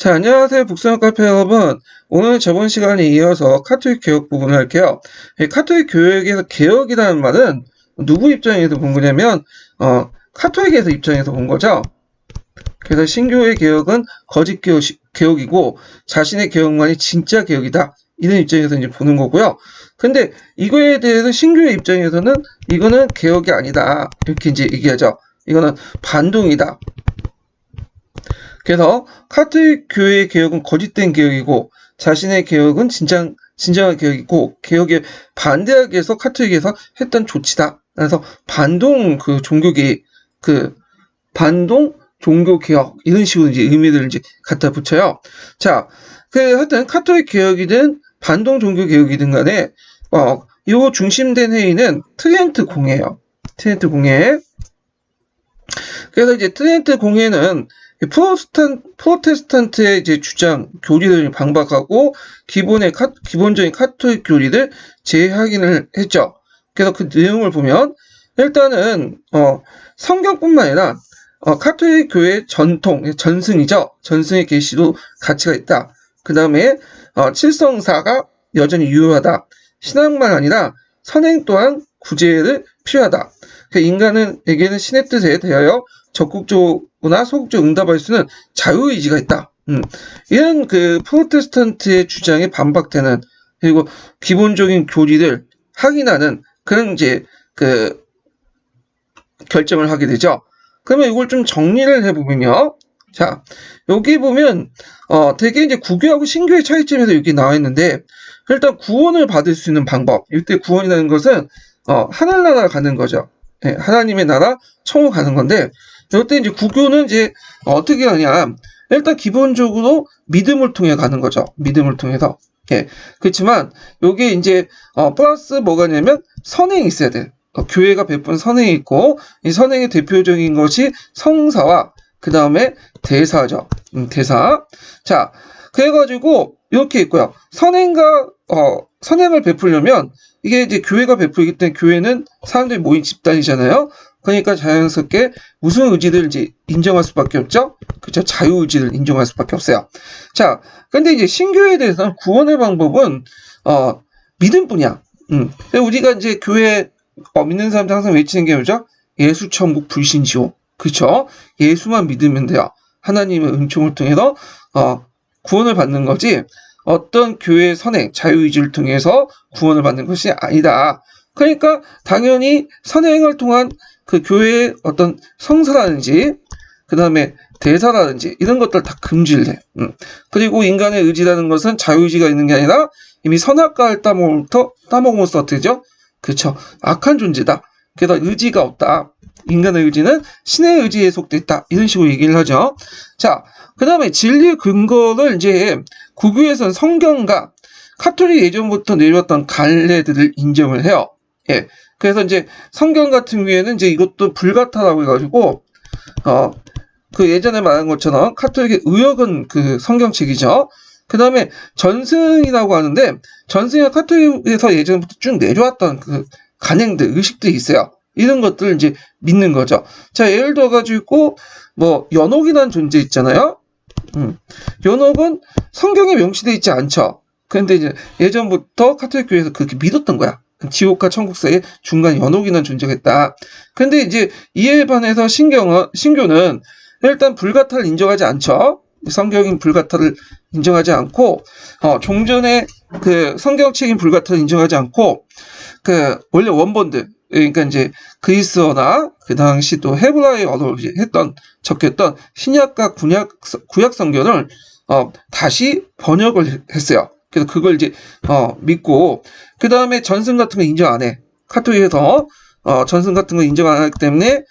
자, 안녕하세요. 북스형 카페 여러분. 오늘 저번 시간에 이어서 카톨릭 개혁 부분을 할게요. 이 카톨릭 교육에서 개혁이라는 말은 누구 입장에서 본 거냐면, 카톨릭에서 입장에서 본 거죠. 그래서 신교의 개혁은 거짓 개혁이고, 자신의 개혁만이 진짜 개혁이다. 이런 입장에서 이제 보는 거고요. 근데 이거에 대해서 신교의 입장에서는 이거는 개혁이 아니다. 이렇게 이제 얘기하죠. 이거는 반동이다. 그래서 카톨릭 교회의 개혁은 거짓된 개혁이고 자신의 개혁은 진정한 개혁이고 개혁에 반대하기 위해서 카톨릭에서 했던 조치다. 그래서 반동 반동 종교 개혁 이런 식으로 이제 의미를 이제 갖다 붙여요. 자, 하여튼 카톨릭 개혁이든 반동 종교 개혁이든 간에 요 중심된 회의는 트렌트 공회예요. 트렌트 공회. 그래서 이제 트렌트 공회는 프로테스탄트의 이제 주장, 교리를 반박하고 기본적인 카톨릭 교리를 재확인을 했죠. 그래서 그 내용을 보면 일단은 성경뿐만 아니라 카톨릭 교회의 전승이죠. 전승의 계시도 가치가 있다. 그 다음에 칠성사가 여전히 유효하다. 신앙만 아니라 선행 또한 구제를 필요하다. 인간에게는 신의 뜻에 대하여 적극적이나 소극적으로 응답할 수 있는 자유의지가 있다. 이런 프로테스탄트의 주장에 반박되는 그리고 기본적인 교리를 확인하는 그런 이제 결정을 하게 되죠. 그러면 이걸 좀 정리를 해보면요. 자, 여기 보면 되게 이제 구교하고 신교의 차이점에서 여기 나와 있는데 일단 구원을 받을 수 있는 방법. 이때 구원이라는 것은 하늘나라 가는 거죠. 네, 하나님의 나라 천국 가는 건데 이때 이제 구교는 이제 어떻게 하냐? 일단 기본적으로 믿음을 통해 가는 거죠. 믿음을 통해서. 예. 그렇지만 여기 이제 플러스 뭐가냐면 선행이 있어야 돼. 교회가 베푼 선행이 있고 이 선행의 대표적인 것이 성사와 그 다음에 대사죠. 대사. 자, 그래가지고 이렇게 있고요. 선행을 베풀려면 이게 이제 교회가 베풀기 때문에 교회는 사람들이 모인 집단이잖아요. 그러니까 자연스럽게 무슨 의지를 이제 인정할 수밖에 없죠. 그렇죠. 자유의지를 인정할 수밖에 없어요. 자, 근데 이제 신교에 대해서는 구원의 방법은 믿음뿐이야. 우리가 이제 교회 믿는 사람들 항상 외치는 게 뭐죠? 예수 천국 불신 지옥. 그렇죠. 예수만 믿으면 돼요. 하나님의 은총을 통해서 구원을 받는 거지. 어떤 교회의 선행, 자유의지를 통해서 구원을 받는 것이 아니다. 그러니까 당연히 선행을 통한 그 교회의 어떤 성사라든지 그 다음에 대사라든지 이런 것들 다 금지를 해. 그리고 인간의 의지라는 것은 자유의지가 있는 게 아니라 이미 선악과를 따먹으면서 어떻게 되죠? 그렇죠. 악한 존재다. 그래서 의지가 없다. 인간의 의지는 신의 의지에 속돼 있다. 이런 식으로 얘기를 하죠. 자, 그 다음에 진리의 근거를 이제 구교에서는 성경과 카톨릭 예전부터 내려왔던 관례들을 인정을 해요. 예. 그래서 이제 성경 같은 경우에는 이제 이것도 불가타라고 해가지고, 예전에 말한 것처럼 카톨릭의 의역은 성경책이죠. 그 다음에 전승이라고 하는데, 전승이 카톨릭에서 예전부터 쭉 내려왔던 간행들, 의식들이 있어요. 이런 것들을 이제 믿는 거죠. 자, 예를 들어가지고, 연옥이라는 존재 있잖아요. 연옥은 성경에 명시되어 있지 않죠. 그런데 이제 예전부터 카톨릭 교회에서 그렇게 믿었던 거야. 지옥과 천국 사이에 중간 연옥이라는 존재가 있다. 그런데 이제 이에 반해서 신교는 일단 불가타를 인정하지 않죠. 성경인 불가타를 인정하지 않고, 종전의 성경책인 불가타를 인정하지 않고, 원래 원본들, 그러니까 이제 그리스어나 그 당시 또 헤브라이어로 적혔던 신약과 구약 성경을 다시 번역을 했어요. 그래서 그걸 이제 믿고 그 다음에 전승 같은 거 인정 안 해. 카톨릭에서 전승 같은 거 인정 안 하기 때문에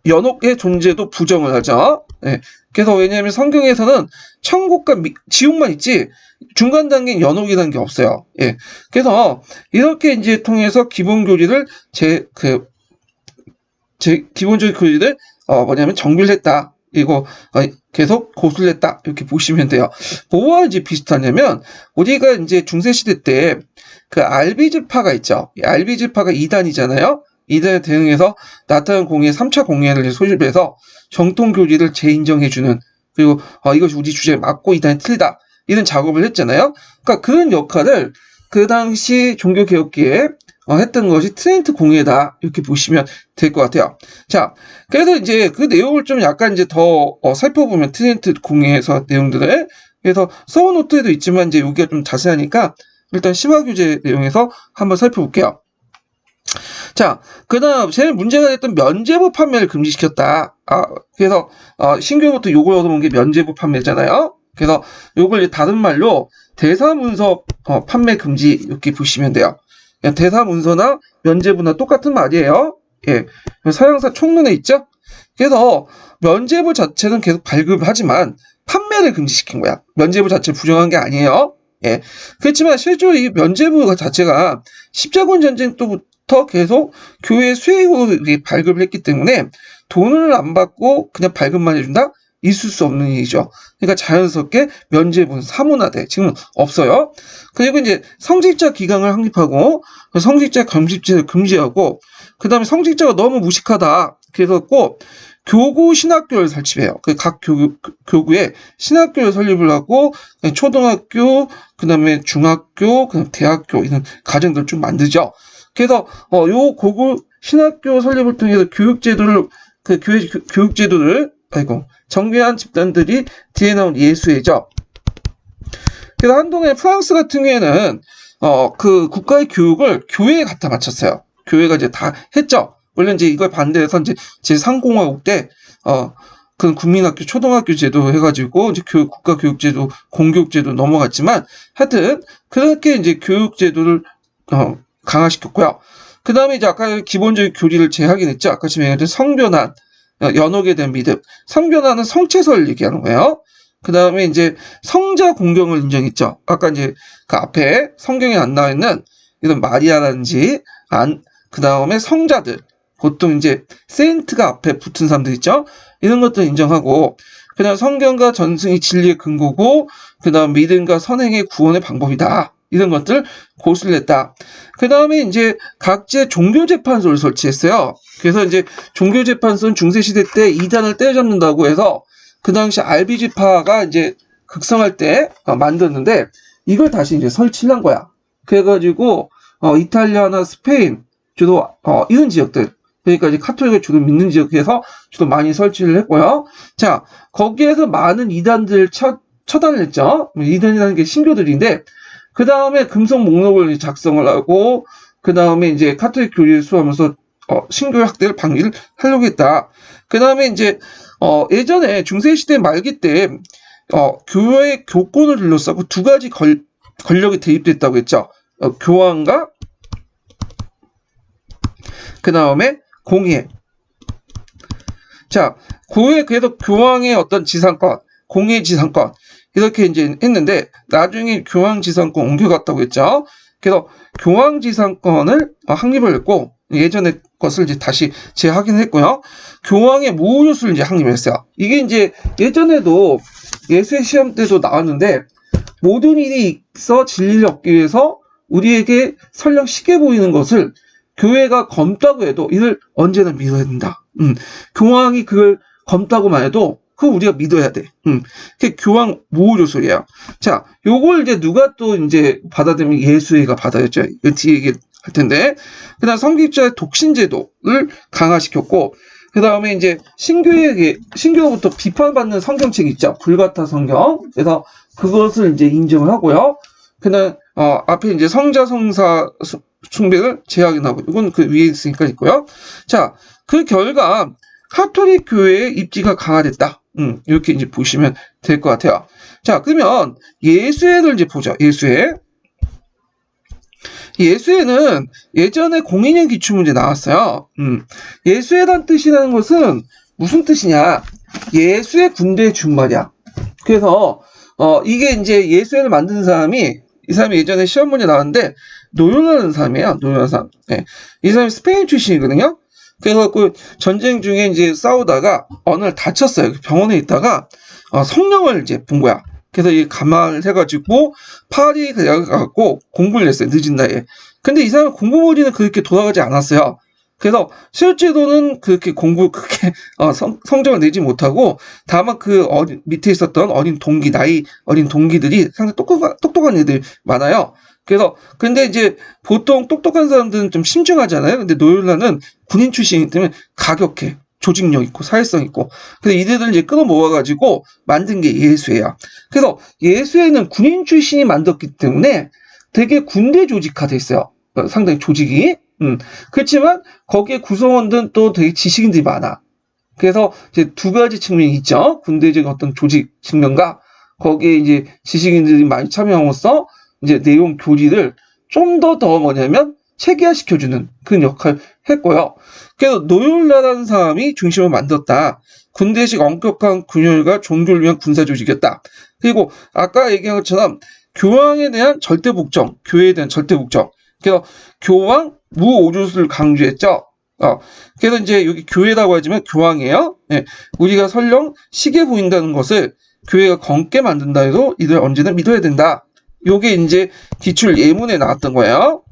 연옥의 존재도 부정을 하죠. 네. 그래서 왜냐하면 성경에서는 천국과 지옥만 있지 중간 단계인 연옥이라는 게 없어요. 예. 그래서 이렇게 이제 통해서 기본 교리를 기본적인 교리를 정비를 했다. 그리고 계속 고수를 했다. 이렇게 보시면 돼요. 뭐와 이제 비슷하냐면 우리가 이제 중세 시대 때 알비즈파가 있죠. 알비즈파가 2단이잖아요. 이들에 대응해서 나타난 공예 3차 공예를 소집해서 정통 교리를 재인정해주는 그리고 이것이 우리 주제에 맞고 이 단이 틀리다. 이런 작업을 했잖아요. 그러니까 그런 역할을 그 당시 종교개혁기에 했던 것이 트렌트 공예다. 이렇게 보시면 될 것 같아요. 자, 그래서 이제 그 내용을 좀 약간 이제 더 살펴보면 트렌트 공예에서 내용들을 그래서 서브노트에도 있지만 이제 여기가 좀 자세하니까 일단 심화규제 내용에서 한번 살펴볼게요. 자, 그 다음 제일 문제가 됐던 면제부 판매를 금지시켰다. 그래서 신규부터 요걸 얻어본 게 면제부 판매잖아요. 그래서 요걸 다른 말로 대사문서 판매 금지 이렇게 보시면 돼요. 대사문서나 면제부나 똑같은 말이에요. 예, 서양사 총론에 있죠. 그래서 면제부 자체는 계속 발급하지만 판매를 금지시킨 거야. 면제부 자체를 부정한 게 아니에요. 예, 그렇지만 실제로 이 면제부 자체가 십자군 전쟁 때부터 계속 교회 수익으로 발급을 했기 때문에 돈을 안 받고 그냥 발급만 해준다? 있을 수 없는 일이죠. 그러니까 자연스럽게 면제부는 사문화돼. 지금은 없어요. 그리고 이제 성직자 기강을 확립하고 성직자 겸직제를 금지하고 그 다음에 성직자가 너무 무식하다. 그래서 꼭 교구 신학교를 설치해요. 각 교구에 신학교를 설립을 하고 초등학교, 그 다음에 중학교, 그다음 대학교 이런 과정들을 좀 만들죠. 그래서 요 고구 신학교 설립을 통해서 교육제도를 교육제도를 정비한 집단들이 뒤에 나온 예수회죠. 그래서 한동안 프랑스 같은 경우에는 그 국가의 교육을 교회에 갖다 바쳤어요. 교회가 이제 다 했죠. 원래 이제 이걸 반대해서 이제 제3공화국 때 그 국민학교 초등학교 제도 해가지고 이제 국가교육제도 공교육제도 넘어갔지만 하여튼 그렇게 이제 교육제도를 강화시켰고요. 그 다음에 이제 아까 기본적인 교리를 재확인했죠. 아까 지금 얘기했던 성변환, 연옥에 대한 믿음. 성변환은 성체설을 얘기하는 거예요. 그 다음에 이제 성자 공경을 인정했죠. 아까 이제 그 앞에 성경에 안 나와 있는 이런 마리아라든지 그 다음에 성자들. 보통 이제 세인트가 앞에 붙은 사람들 있죠. 이런 것들 인정하고 그 다음 성경과 전승이 진리의 근거고 그 다음 믿음과 선행의 구원의 방법이다. 이런 것들 고수를 했다. 그 다음에 이제 각지의 종교재판소를 설치했어요. 그래서 이제 종교재판소는 중세시대 때 이단을 때려잡는다고 해서 그 당시 RBG파가 이제 극성할 때 만들었는데 이걸 다시 이제 설치를 한 거야. 그래가지고 이탈리아나 스페인 주로 이런 지역들 그러니까 이제 카톨릭을 주로 믿는 지역에서 주로 많이 설치를 했고요. 자, 거기에서 많은 이단들 처단을 했죠. 이단이라는 게 신교들인데 그 다음에 금속 목록을 작성을 하고 그 다음에 이제 카톨릭 교리를 수호하면서 신교 학대를 방지를 하려고 했다. 그 다음에 이제 예전에 중세시대 말기 때 교회의 교권을 둘러싸고 두 가지 권력이 대입됐다고 했죠. 교황과 그 다음에 공예. 자, 그래도 교황의 어떤 지상권, 공예 지상권 이렇게 이제 했는데 나중에 교황 지상권 옮겨갔다고 했죠. 그래서 교황 지상권을 확립을 했고 예전의 것을 이제 다시 재확인했고요. 교황의 무효수를 이제 확립을 했어요. 이게 이제 예전에도 예수의 시험 때도 나왔는데 모든 일이 있어 진리를 얻기 위해서 우리에게 설령 쉽게 보이는 것을 교회가 검다고 해도 이를 언제나 믿어야 된다. 교황이 그걸 검다고만 해도 그거 우리가 믿어야 돼. 그게 교황 무효조술이에요. 자, 요걸 이제 누가 또 이제 받아들이면 예수회가 받아들였죠. 뒤에 얘기할 텐데. 그 다음 성직자의 독신제도를 강화시켰고, 그 다음에 이제 신교로부터 비판받는 성경책 있죠. 불가타 성경. 그래서 그것을 이제 인정을 하고요. 그 다음, 앞에 이제 성자, 성사 숭배를 제약인하고, 이건 그 위에 있으니까 있고요. 자, 그 결과, 카톨릭 교회의 입지가 강화됐다. 이렇게 이제 보시면 될 것 같아요. 자, 그러면 예수회를 이제 보죠. 예수회. 예수회는 예전에 공인형 기출문제 나왔어요. 예수회란 뜻이라는 것은 무슨 뜻이냐? 예수의 군대의 준말이야. 그래서, 이게 이제 예수회를 만든 사람이 이 사람이 예전에 시험 문제 나왔는데 노요라는 사람이에요. 노요라는 사람. 네. 이 사람이 스페인 출신이거든요. 그래서 그 전쟁 중에 이제 싸우다가 어느 날 다쳤어요. 병원에 있다가 성령을 이제 본 거야. 그래서 이 감화를 해가지고 파리 대학에 가고 공부를 했어요. 늦은 나이에. 근데 이 사람 공부 머리는 그렇게 돌아가지 않았어요. 그래서 실제로는 그렇게 공부 그렇게 성적을 내지 못하고 다만 그 밑에 있었던 나이 어린 동기들이 상당히 똑똑한 애들이 많아요. 그래서 근데 이제 보통 똑똑한 사람들은 좀 신중하잖아요. 근데 노율라는 군인 출신이기 때문에 가격해. 조직력 있고 사회성 있고. 그래서 이들을 이제 끌어모아가지고 만든 게 예수회야. 그래서 예수회는 군인 출신이 만들었기 때문에 되게 군대 조직화돼 있어요. 상당히 조직이. 그렇지만 거기에 구성원들은 또 되게 지식인들이 많아. 그래서 이제 두 가지 측면이 있죠. 군대적 어떤 조직 측면과 거기에 이제 지식인들이 많이 참여함으로써 이제 내용 교리를 좀 더 뭐냐면 체계화시켜주는 그런 역할을 했고요. 그래서 노율라라는 사람이 중심을 만들었다. 군대식 엄격한 군율과 종교를 위한 군사 조직이었다. 그리고 아까 얘기한 것처럼 교황에 대한 절대 복종, 교회에 대한 절대 복종. 그래서 교황 무오조를 강조했죠. 그래서 이제 여기 교회라고 하지만 교황이에요. 예, 우리가 설령 시계 보인다는 것을 교회가 검게 만든다 해도 이들 언제나 믿어야 된다. 요게 이제 기출 예문에 나왔던 거예요.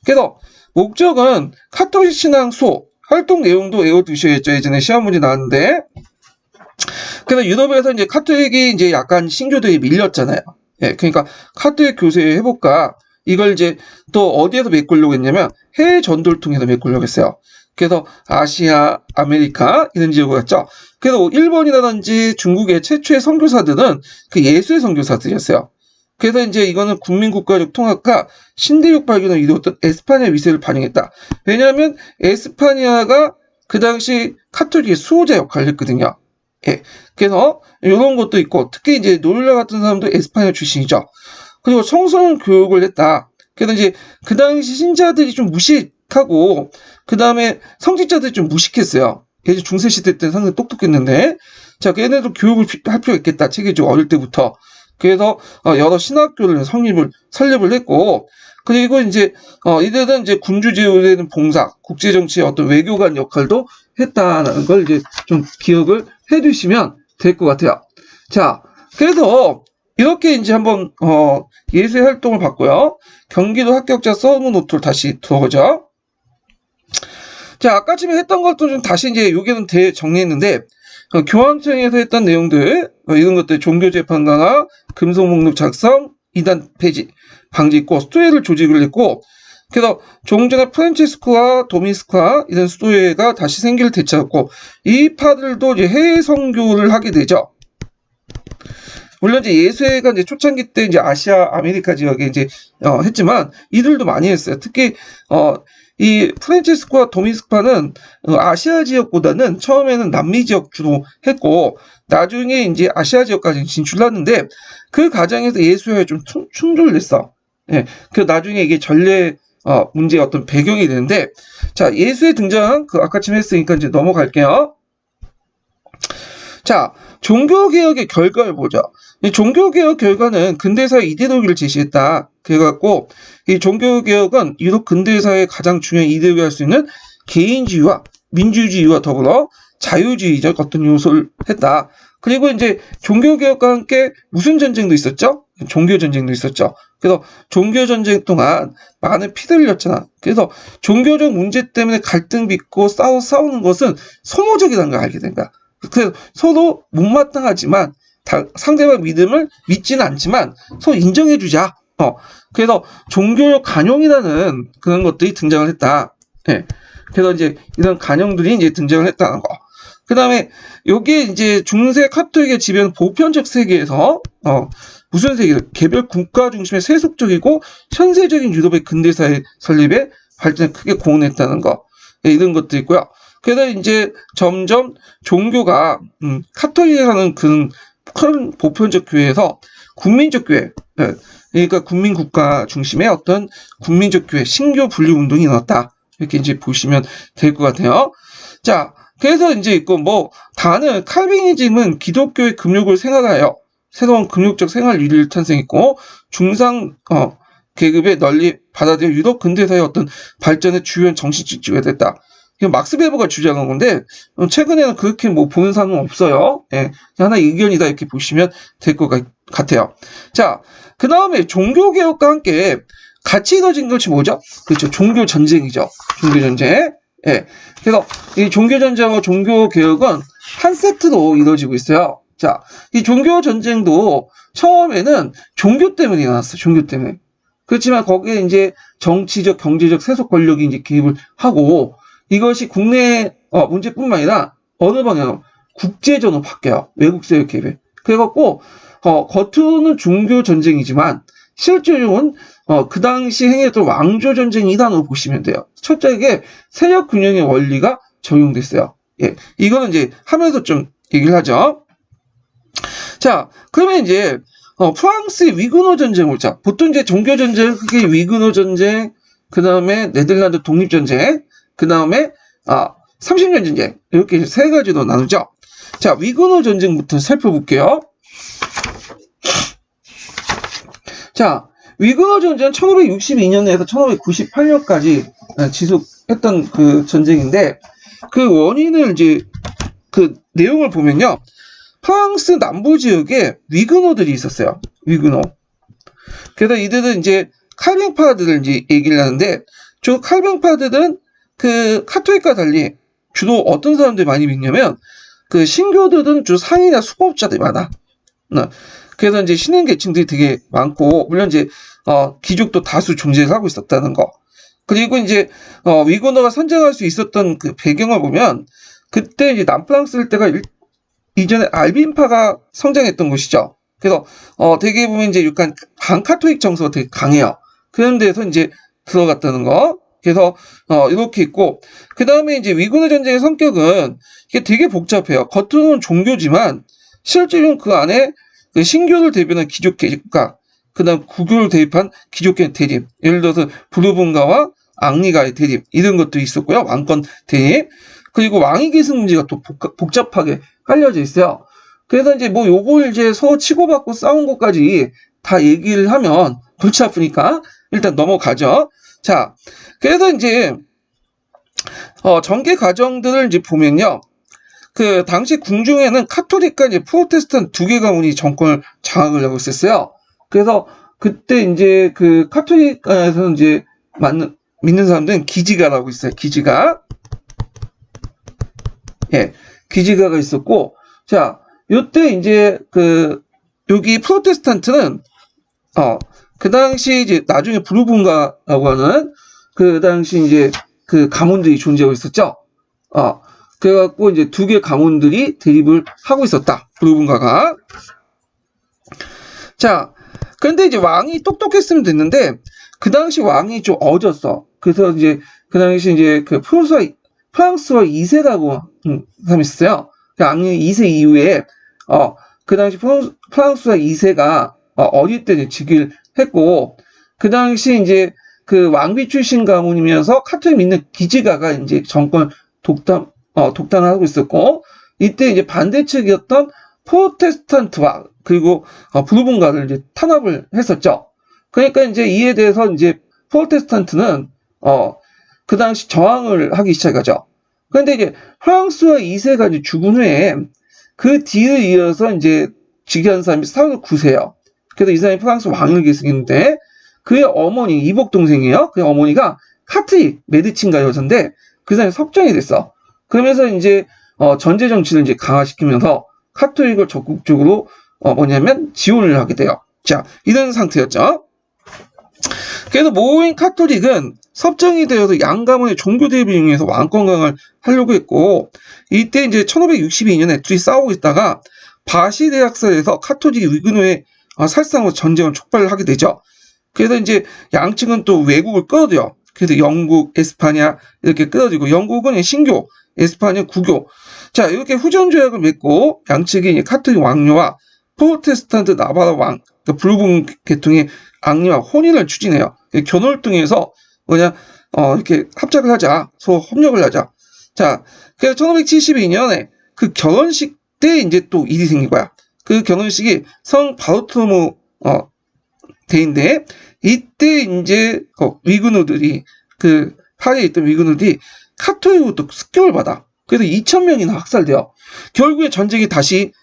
그래서 목적은 카톨릭 신앙 수업, 활동 내용도 외워두셔야죠. 예전에 시험 문제 나왔는데. 그래서 유럽에서 이제 카톨릭이 이제 약간 신교도에 밀렸잖아요. 예, 그러니까 카톨릭 교세 해볼까? 이걸 이제 또 어디에서 메꾸려고 했냐면 해외 전도를 통해서 메꾸려고 했어요. 그래서 아시아, 아메리카 이런 지역을 갔죠. 그래서 일본이라든지 중국의 최초의 선교사들은 그 예수의 선교사들이었어요. 그래서 이제 이거는 국민국가적 통합과 신대륙 발견을 이루었던 에스파니아 위세를 반영했다. 왜냐하면 에스파니아가 그 당시 카톨릭의 수호자 역할을 했거든요. 예. 그래서 이런 것도 있고 특히 이제 노율라 같은 사람도 에스파니아 출신이죠. 그리고 청소년 교육을 했다. 그래서 이제 그 당시 신자들이 좀 무식하고 그 다음에 성직자들이 좀 무식했어요. 예전 중세 시대 때는 상당히 똑똑했는데 자 걔네도 교육을 할 필요가 있겠다. 체계적으로 어릴 때부터. 그래서 여러 신학교를 설립을 했고 그리고 이제 이들은 이제 군주제도에는 봉사, 국제정치의 어떤 외교관 역할도 했다는 걸 이제 좀 기억을 해두시면 될 것 같아요. 자, 그래서 이렇게 이제 한번 예수의 활동을 봤고요. 경기도 합격자 서브 노트를 다시 들어보죠. 자, 아까쯤에 했던 것도 좀 다시 이제 여기는 대정리했는데 교황청에서 했던 내용들 이런 것들 종교재판 강화, 금속 목록 작성, 이단 폐지 방지 있고 수도회를 조직을 했고 그래서 종전의 프란체스코와 도미스카 이런 수도회가 다시 생기를 되찾았고 이 파들도 이제 해외 선교를 하게 되죠. 물론 이제 예수회가 이제 초창기 때 이제 아시아, 아메리카 지역에 이제 했지만 이들도 많이 했어요. 특히 이 프란체스코와 도미스카는 아시아 지역보다는 처음에는 남미 지역 주로 했고 나중에 이제 아시아 지역까지 진출했는데 그 과정에서 예수회가 좀 충돌했어. 예, 그 나중에 이게 전례 문제의 어떤 배경이 되는데 자 예수의 등장 그 아까쯤 했으니까 이제 넘어갈게요. 자 종교개혁의 결과를 보죠. 이 종교개혁 결과는 근대사의 이데올로기를 제시했다. 그래갖고 이 종교개혁은 유럽 근대사의 가장 중요한 이데올로기를 할 수 있는 개인주의와 민주주의와 더불어 자유주의적 어떤 요소를 했다. 그리고 이제 종교개혁과 함께 무슨 전쟁도 있었죠? 종교전쟁도 있었죠. 그래서 종교전쟁 동안 많은 피를 흘렸잖아. 그래서 종교적 문제 때문에 갈등 빚고 싸우는 것은 소모적이라는 걸 알게 된 거야. 그래서 서로 못마땅하지만 상대방 믿음을 믿지는 않지만 서로 인정해주자. 그래서 종교적 간용이라는 그런 것들이 등장을 했다. 예. 그래서 이제 이런 간용들이 이제 등장을 했다는 거. 그 다음에 여기에 이제 중세 카톨릭의 지배는 보편적 세계에서 무슨 세계? 개별 국가 중심의 세속적이고 현세적인 유럽의 근대사의 설립에 발전에 크게 공헌했다는 거. 예, 이런 것도 있고요. 그래서 이제 점점 종교가 카톨릭이라는 그 큰 보편적 교회에서 국민적 교회, 예, 그러니까 국민국가 중심의 어떤 국민적 교회, 신교 분리 운동이 일어났다. 이렇게 이제 보시면 될 것 같아요. 자, 그래서 이제 있고 다는 칼빈이즘은 기독교의 금욕을 생활하여 새로운 금욕적 생활 윤리를 탄생했고 중상 계급에 널리 받아들여 유럽 근대사의 어떤 발전의 주요한 정신적 지표가 됐다. 이건 막스 베버가 주장한 건데 최근에는 그렇게 보는 사람은 없어요. 예, 하나 의견이다 이렇게 보시면 될 것 같아요. 자, 그 다음에 종교개혁과 함께 같이 이뤄진 것이 뭐죠? 그렇죠. 종교전쟁이죠. 종교전쟁. 예. 그래서 이 종교전쟁과 종교개혁은 한 세트로 이루어지고 있어요. 자, 이 종교전쟁도 처음에는 종교 때문에 일어났어요. 종교 때문에. 그렇지만 거기에 이제 정치적, 경제적 세속 권력이 이제 개입을 하고 이것이 국내 문제뿐만 아니라 어느 방향으로 국제전으로 바뀌어요. 외국 세력 개입에. 그래갖고 겉으로는 종교 전쟁이지만 실제로는 그 당시 행했던 왕조 전쟁이라고 보시면 돼요. 철저하게 세력 균형의 원리가 적용됐어요. 예, 이거는 이제 하면서 좀 얘기를 하죠. 자, 그러면 이제 프랑스의 위그너 전쟁을 자, 보통 이제 종교 전쟁, 그게 위그너 전쟁, 그 다음에 네덜란드 독립 전쟁, 그 다음에 30년 전쟁 이렇게 세 가지로 나누죠. 자, 위그너 전쟁부터 살펴볼게요. 자, 위그너 전쟁은 1562년에서 1598년까지 지속했던 그 전쟁인데 그 원인을 이제 그 내용을 보면요. 프랑스 남부 지역에 위그너들이 있었어요. 위그너. 그래서 이들은 이제 칼뱅파들을 이제 얘기를 하는데 저 칼뱅파들은 그 카톨릭과 달리 주로 어떤 사람들이 많이 믿냐면 그 신교들은 주 상인이나 수법자들이 많아. 그래서 이제 신흥 계층들이 되게 많고 물론 이제 귀족도 다수 존재하고 있었다는 거. 그리고 이제 위그너가 선정할 수 있었던 그 배경을 보면 그때 이제 남프랑스일 때가 이전에 알빈파가 성장했던 곳이죠. 그래서 되게 보면 이제 약간 반카톨릭 정서가 되게 강해요. 그런 데서 이제 들어갔다는 거. 그래서 이렇게 있고 그 다음에 이제 위그너 전쟁의 성격은 이게 되게 복잡해요. 겉으로는 종교지만 실제로는 그 안에 그 신교를 대변한 귀족계가 그다음 구교를 대입한 귀족계 대립. 예를 들어서 부르본가와 앙리가의 대립 이런 것도 있었고요. 왕권 대립. 그리고 왕위 계승 문제가 또 복잡하게 깔려져 있어요. 그래서 이제 뭐 요걸 이제 서로 치고받고 싸운 것까지 다 얘기를 하면 골치 아프니까 일단 넘어가죠. 자, 그래서 이제 전개 과정들을 이제 보면요. 그 당시 궁중에는 카톨릭과 이제 프로테스탄트 두 개 가문이 정권을 장악을 하고 있었어요. 그래서 그때 이제 그 카톨릭에서는 이제 믿는 사람들은 기지가라고 있어요. 기지가. 예, 기지가가 있었고, 자, 요때 이제 여기 프로테스탄트는 그 당시 이제 나중에 부르본가라고 하는 그 당시 이제 그 가문들이 존재하고 있었죠. 그래갖고 이제 두 개 가문들이 대립을 하고 있었다. 부르본가가. 자, 근데 이제 왕이 똑똑했으면 됐는데 그 당시 왕이 좀 어졌어. 그래서 이제 그 당시 이제 그 프랑스와 2세라고 사람이 있었어요. 앙리 2세 이후에 그 당시 프랑스와 2세가 어릴 때 즉위를 했고 그 당시 이제 그 왕비 출신 가문이면서 카톨릭 믿는 기지가가 이제 정권 독단을 하고 있었고 이때 이제 반대측이었던 프로테스탄트와 그리고 부르본가를 이제 탄압을 했었죠. 그러니까 이제 이에 대해서 이제 프로테스탄트는 그 당시 저항을 하기 시작하죠. 그런데 이제 프랑스와 2세가 이제 죽은 후에 그 뒤를 이어서 이제 즉위한 사람이 사울 9세예요. 그래서 이 사람이 프랑스 왕을 계승했는데 그의 어머니 이복 동생이에요. 그의 어머니가 카트릭 메디친가 여자인데 그 사람이 석정이 됐어. 그러면서 이제 전제 정치를 이제 강화시키면서 카톨릭을 적극적으로 지원을 하게 돼요. 자, 이런 상태였죠. 그래서 모인 카톨릭은 섭정이 되어서 양가문의 종교 대립을 이용해서 왕권 강화를 하려고 했고 이때 이제 1562년에 둘이 싸우고 있다가 바시 대학살에서 카톨릭이 위그너의 살상으로 전쟁을 촉발을 하게 되죠. 그래서 이제 양측은 또 외국을 끌어들여. 그래서 영국, 에스파냐 이렇게 끌어들이고 영국은 신교, 에스파냐 구교. 자, 이렇게 후전 조약을 맺고 양측이 카톨릭 왕녀와 프로테스탄트 나바라 왕, 그러니까 부르본 계통의 앙리와 혼인을 추진해요. 결혼을 통해서 이렇게 합작을 하자, 서로 협력을 하자. 자, 그래서 1572년에 그 결혼식 때 이제 또 일이 생긴 거야. 그 결혼식이 성 바르토로무 대인데 이때 이제 위그너들이 그 파리에 있던 위그너들이 카톨릭으로 또 습격을 받아. 그래서 2,000명이나 학살돼요. 결국에 전쟁이 다시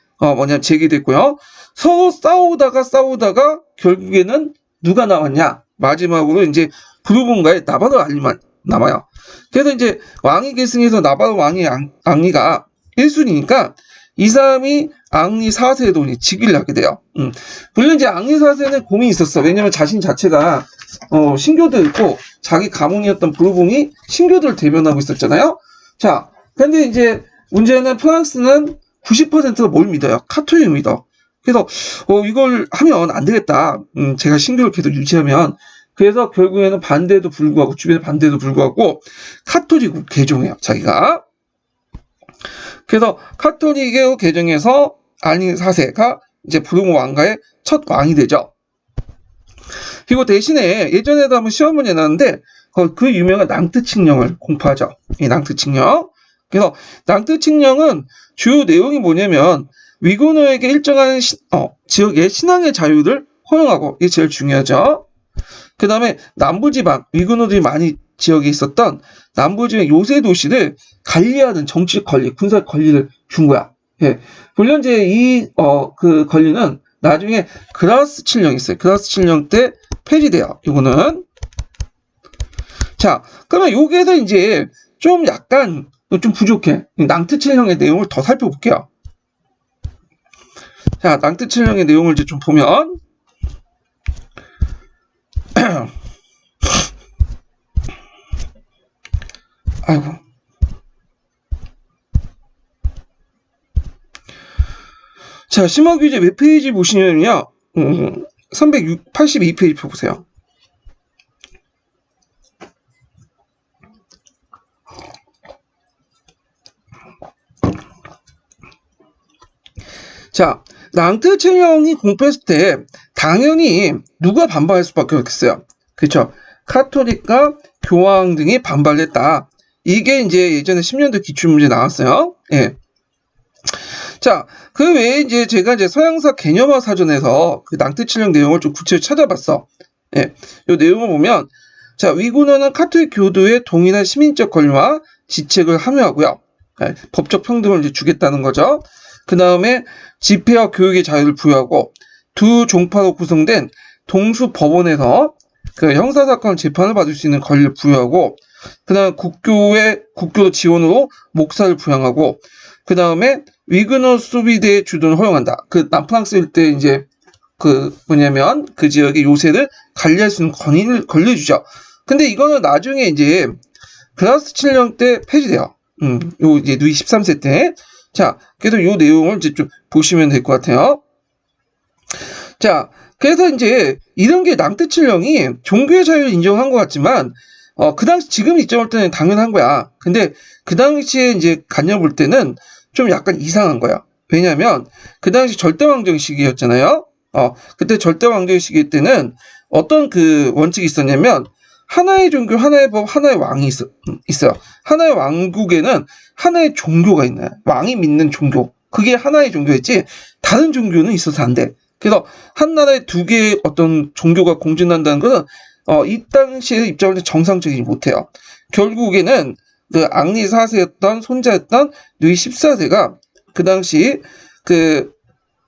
재개됐고요. 서로 싸우다가 결국에는 누가 나왔냐? 마지막으로 이제 부르본가의 나바르 알리만 남아요. 그래서 이제 왕위 계승에서 나바로 왕의 앙리가 1순위니까 이 사람이 앙리 4세도 즉위를 하게 돼요. 물론 이제 앙리 4세는 고민이 있었어. 왜냐면 자신 자체가 신교도였고 자기 가문이었던 부르봉이 신교도를 대변하고 있었잖아요. 자, 근데 이제 문제는 프랑스는 90%가 뭘 믿어요? 카톨릭을 믿어. 그래서 이걸 하면 안 되겠다. 제가 신교를 계속 유지하면. 그래서 결국에는 반대도 불구하고 주변의 반대도 불구하고 카톨릭을 개종해요. 자기가. 그래서 카톨릭을 개정해서 앙리 4세가 이제 부르봉 왕가의 첫 왕이 되죠. 그리고 대신에 예전에도 한번 시험을 내놨는데 그 유명한 낭트 칙령을 공포하죠. 이 낭트 칙령. 그래서 낭트 칙령은 주요 내용이 뭐냐면 위구노에게 일정한 지역의 신앙의 자유를 허용하고 이게 제일 중요하죠. 그 다음에 남부지방 위구노들이 많이 지역에 있었던 남부지방 요새 도시를 관리하는 정치적 권리, 군사 권리를 준 거야. 예. 물론 이제 그 권리는 나중에 그라스 칠령이 있어요. 그라스 칠령 때 폐지돼요. 이거는. 자, 그러면 여기에서 이제 좀 약간 좀 부족해. 낭트 칠령의 내용을 더 살펴볼게요. 자, 낭트 칠령의 내용을 이제 좀 보면 아이고. 자, 심화규제 몇 페이지 보시면요. 382페이지 펴보세요. 자, 낭트 칠령이 공포했을 때 당연히 누가 반발할 수밖에 없겠어요. 그렇죠? 카톨릭과 교황 등이 반발했다. 이게 이제 예전에 10년도 기출문제 나왔어요. 예. 자, 그 외에 이제 제가 이제 서양사 개념화 사전에서 그 낭트 칠령 내용을 좀 구체적으로 찾아봤어. 예. 이 내용을 보면, 자, 위구노는 카톨릭 교도의 동일한 시민적 권리와 지책을 함유하고요. 예, 법적 평등을 이제 주겠다는 거죠. 그 다음에 집회와 교육의 자유를 부여하고 두 종파로 구성된 동수 법원에서 그 형사사건 재판을 받을 수 있는 권리를 부여하고 그 다음 국교 지원으로 목사를 부양하고 그 다음에 위그너 수비대의 주도를 허용한다. 그 남프랑스일 때 이제 그 뭐냐면 그 지역의 요새를 관리할 수 있는 권리를 주죠. 근데 이거는 나중에 이제 그라스 칠령 때 폐지돼요. 요 이제 루이 13세 때. 자, 그래서 요 내용을 이제 좀 보시면 될 것 같아요. 자, 그래서 이제 이런 게 낭트 칠령이 종교의 자유를 인정한 것 같지만, 그 당시 지금 입장할 때는 당연한 거야. 근데 그 당시에 이제 관념 볼 때는 좀 약간 이상한 거야. 왜냐면 그 당시 절대왕정 시기였잖아요. 그때 절대왕정 시기 때는 어떤 그 원칙이 있었냐면 하나의 종교, 하나의 법, 하나의 왕이 있어요. 하나의 왕국에는 하나의 종교가 있나요? 왕이 믿는 종교. 그게 하나의 종교였지 다른 종교는 있어서 안 돼. 그래서 한 나라에 두 개의 어떤 종교가 공존한다는 것은 이 당시의 입장을 정상적이지 못해요. 결국에는 그 앙리 4세였던 손자였던 루이 14세가 그 당시 그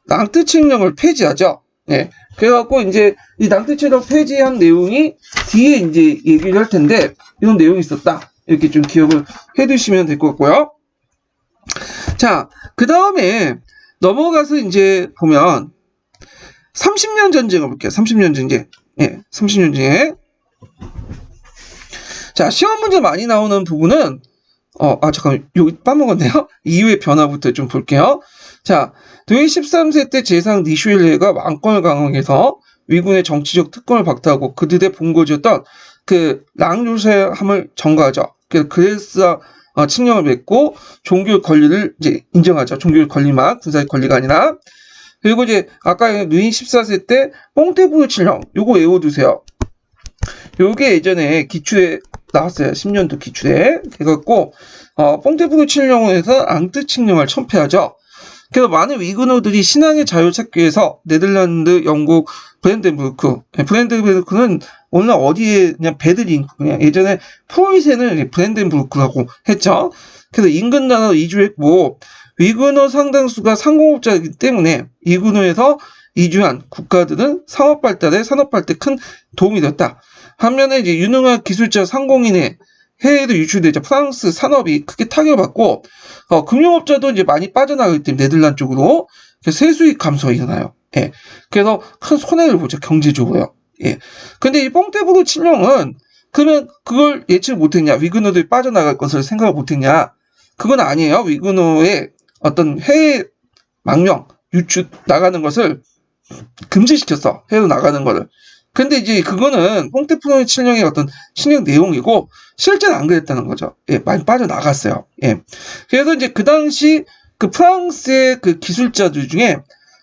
낭트 칙령을 폐지하죠. 네. 그래갖고 이제 이 낭트 칙령 폐지한 내용이 뒤에 이제 얘기를 할 텐데 이런 내용이 있었다. 이렇게 좀 기억을 해두시면 될 것 같고요. 자, 그 다음에 넘어가서 이제 보면 30년 전쟁을 볼게요. 30년 전쟁. 예, 30년 전쟁. 자, 시험 문제 많이 나오는 부분은 잠깐 여기 빠먹었네요. 이후의 변화부터 좀 볼게요. 자, 루이 13세 때 제상 니슈엘레가 왕권을 강화해서 위군의 정치적 특권을 박탈하고 그들의 본거지였던 그 랑루세함을 전가하죠. 그래서 그레스와 칙령을 맺고 종교 권리를 이제 인정하죠. 종교 권리만 군사의 권리가 아니라. 그리고 이제 아까 루이 14세 때 뽕테부르 칙령 요거 외워두세요. 요게 예전에 기출에 나왔어요. 10년도 기출에. 그래갖고 뽕테부르 칙령에서 앙트 칙령을 첨패하죠. 그래서 많은 위그노들이 신앙의 자유를 찾기 위해서 네덜란드, 영국, 브랜덴부르크는 오늘 어디에 그냥 베들린 그냥 예전에 프로이센을 브랜덴부르크라고 했죠. 그래서 인근 나라로 이주했고 위그노 상당수가 상공업자이기 때문에 위그노에서 이주한 국가들은 산업 발달에 큰 도움이 됐다. 반면에 이제 유능한 기술자 상공인의 해외에도 유출되죠. 프랑스 산업이 크게 타격받고 금융업자도 이제 많이 빠져나가기 때문에 네덜란드 쪽으로 세수익 감소가 일어나요. 예. 그래서 큰 손해를 보죠. 경제적으로요. 예. 근데 이 뽕떼부르 칠령은 그러면 그걸 예측 못했냐? 위그너들이 빠져나갈 것을 생각을 못했냐? 그건 아니에요. 위그너의 어떤 해외 망명 유출 나가는 것을 금지시켰어. 해외로 나가는 거를. 근데 이제 그거는 뽕떼부르 칠령의 어떤 칠령 내용이고 실제는 안 그랬다는 거죠. 예, 많이 빠져나갔어요. 예. 그래서 이제 그 당시 그 프랑스의 그 기술자들 중에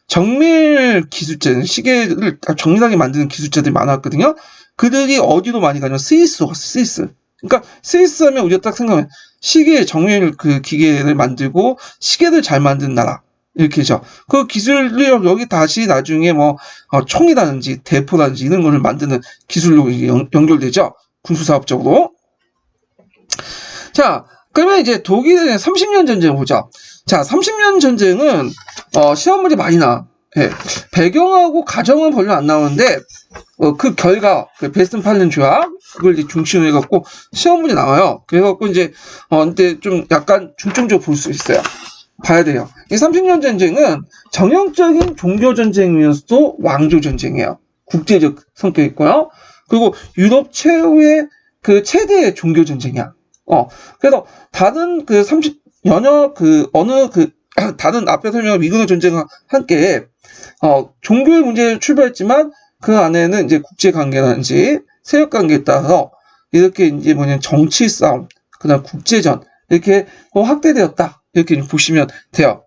정밀 기술자, 시계를 정밀하게 만드는 기술자들이 많았거든요. 그들이 어디로 많이 가냐면 스위스로 갔어요. 스위스. 그러니까 스위스 하면 우리가 딱 생각하면 시계 정밀 그 기계를 만들고 시계를 잘 만드는 나라. 이렇게죠. 그 기술이 여기 다시 나중에 뭐 총이라든지 대포라든지 이런 거를 만드는 기술로 연결되죠. 군수사업적으로. 자, 그러면 이제 독일의 30년 전쟁을 보자. 자, 30년 전쟁은 시험 문제 많이 나. 예. 배경하고 가정은 별로 안 나오는데 그 결과, 그 베스턴팔렌 조약 그걸 이제 중심으로 해갖고 시험 문제 나와요. 그래갖고 이제 근데 좀 약간 중점적으로 볼 수 있어요. 봐야 돼요. 이 30년 전쟁은 정형적인 종교 전쟁이면서도 왕조 전쟁이에요. 국제적 성격이 있고요. 그리고 유럽 최후의 그 최대의 종교 전쟁이야. 그래서 다른 그 30여년 어느 다른 앞에 설명한 위그너 전쟁과 함께 종교의 문제를 출발했지만 그 안에는 이제 국제 관계라든지 세력 관계에 따라서 이렇게 이제 정치 싸움, 그다음 국제전 이렇게 확대되었다. 이렇게 보시면 돼요.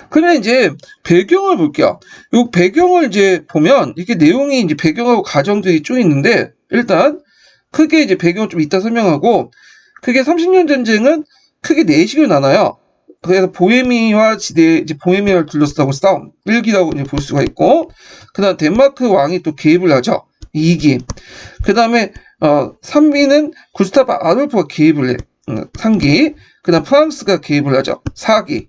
그러면 이제 배경을 볼게요. 이 배경을 이제 보면 이게 내용이 이제 배경하고 가정들이 쭉 있는데 일단 크게 이제 배경을 좀 이따 설명하고 크게 30년 전쟁은 크게 4식을 나눠요. 그래서 보헤미아 지대 이제 보헤미아를 둘러싸고 싸움 1기라고 이제 볼 수가 있고 그다음 덴마크 왕이 또 개입을 하죠. 2기. 그다음에 3기는 구스타프 아돌프가 개입을 해. 3기. 그다음 프랑스가 개입을 하죠. 4기.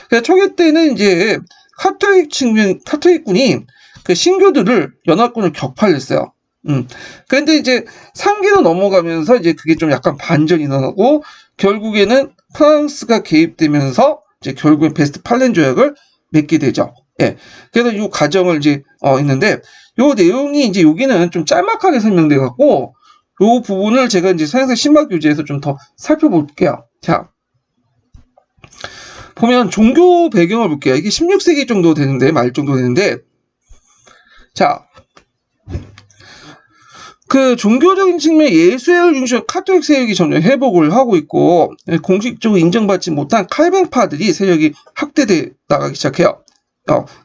그래서 초기 때는 이제 카톨릭군이 그 신교들을 연합군을 격파를 했어요. 그런데 이제 3기로 넘어가면서 이제 그게 좀 약간 반전이 일어나고 결국에는 프랑스가 개입되면서 이제 결국엔 베스트팔렌 조약을 맺게 되죠. 예. 그래서 이 과정을 이제 있는데 요 내용이 이제 여기는 좀 짤막하게 설명돼 갖고 요 부분을 제가 이제 서양사 신학 교재에서 좀 더 살펴볼게요. 자. 보면 종교 배경을 볼게요. 이게 16세기 정도 되는데 말 정도 되는데 자. 그 종교적인 측면 예수회를 중심으로 카톨릭 세력이 점점 회복을 하고 있고 공식적으로 인정받지 못한 칼뱅파들이 세력이 확대돼 나가기 시작해요.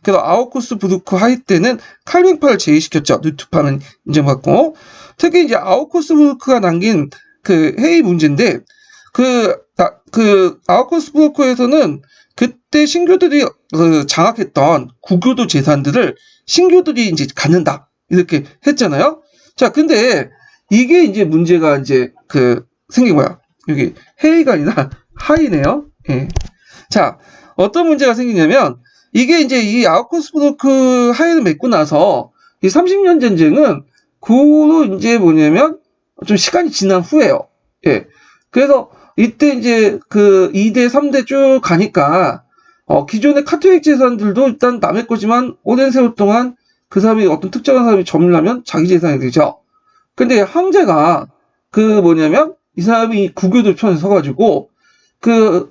그래서 아우구스부르크 하이 때는 칼뱅파를 제외시켰죠. 루트파는 인정받고 특히 이제 아우구스부르크가 남긴 그 회의 문제인데 그 아우구스부르크에서는 그때 신교들이 장악했던 구교도 재산들을 신교들이 이제 갖는다 이렇게 했잖아요. 자, 근데 이게 이제 문제가 이제 생긴 거야. 여기 회의가 아니라 하이네요. 예. 자, 어떤 문제가 생기냐면 이게 이제 이 아우구스부르크 하이를 맺고 나서 이 30년 전쟁은 그 후로 이제 뭐냐면 좀 시간이 지난 후에요. 예. 그래서 이때 이제 2대, 3대 쭉 가니까 기존의 카톨릭 재산들도 일단 남의 거지만 오랜 세월 동안 그 사람이 어떤 특정한 사람이 점유하면 자기 재산이 되죠. 근데 황제가 이 사람이 구교도 편에 서가지고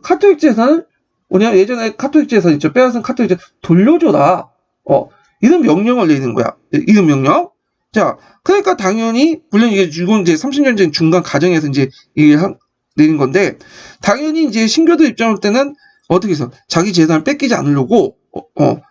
카톨릭 재산을 예전에 카톨릭 재산 있죠. 빼앗은 카톨릭 재산 돌려줘라. 이런 명령을 내리는 거야. 이런 명령. 자, 그러니까 당연히 물론 이게 이제 30년전 중간 과정에서 이제 내린 건데 당연히 이제 신교들 입장할 때는 어떻게 해서 자기 재산을 뺏기지 않으려고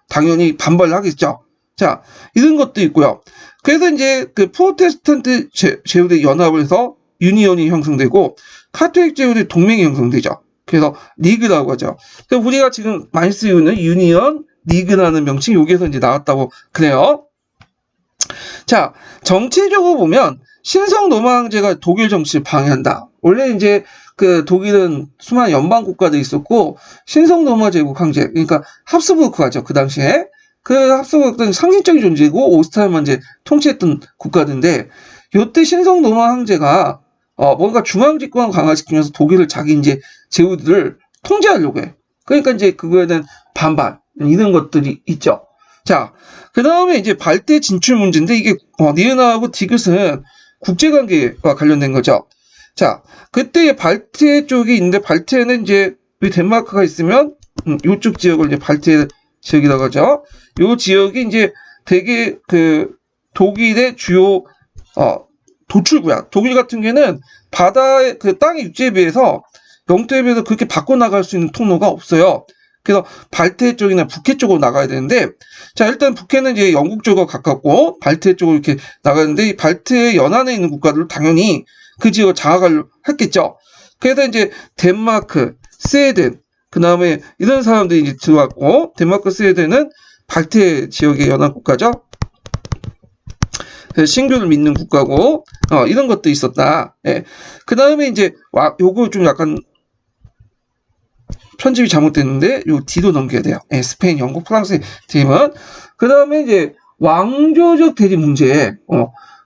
당연히 반발을 하겠죠. 자, 이런 것도 있고요. 그래서 이제 프로테스탄트 제후대 연합을 해서 유니언이 형성되고 카톨릭 제후대 동맹이 형성되죠. 그래서 리그라고 하죠. 그래서 우리가 지금 많이 쓰이는 유니언, 리그라는 명칭이 여기에서 이제 나왔다고 그래요. 자, 정치적으로 보면 신성 로마 황제가 독일 정치를 방해한다. 원래 이제 독일은 수많은 연방 국가들이 있었고 신성 로마 제국 황제, 그러니까 합스부르크가죠. 그 당시에 합스부르크는 상징적인 존재고 오스트리아만 이제 통치했던 국가인데 요때 신성 로마 황제가 뭔가 중앙 집권 강화시키면서 독일을 자기 이제 제후들을 통제하려고 해. 그러니까 이제 그거에 대한 반발 이런 것들이 있죠. 자, 그 다음에 이제 발대 진출 문제인데 이게 니은하고 디귿은 국제관계와 관련된 거죠. 자, 그때 발트해 쪽이 있는데 발트해는 이제 이 덴마크가 있으면 이쪽 지역을 이제 발트해 지역이라고 하죠. 이 지역이 이제 되게 그 독일의 주요 도출구야. 독일 같은 경우에는 바다의 그 땅의 육지에 비해서 영토에 비해서 그렇게 바꿔 나갈 수 있는 통로가 없어요. 그래서 발트해 쪽이나 북해 쪽으로 나가야 되는데, 자, 일단 북해는 이제 영국 쪽으로 가깝고 발트해 쪽으로 이렇게 나가는데, 이 발트해 연안에 있는 국가들은 당연히 그 지역을 장악을 했겠죠. 그래서 이제 덴마크, 스웨덴, 그 다음에 이런 사람들이 이제 들어왔고, 덴마크, 스웨덴은 발트해 지역의 연안 국가죠. 신교를 믿는 국가고, 이런 것도 있었다. 예. 그 다음에 이제, 요거 좀 약간, 편집이 잘못됐는데 요 D도 넘겨야 돼요. 예, 스페인, 영국, 프랑스의 팀은 그 다음에 이제 왕조적 대립 문제.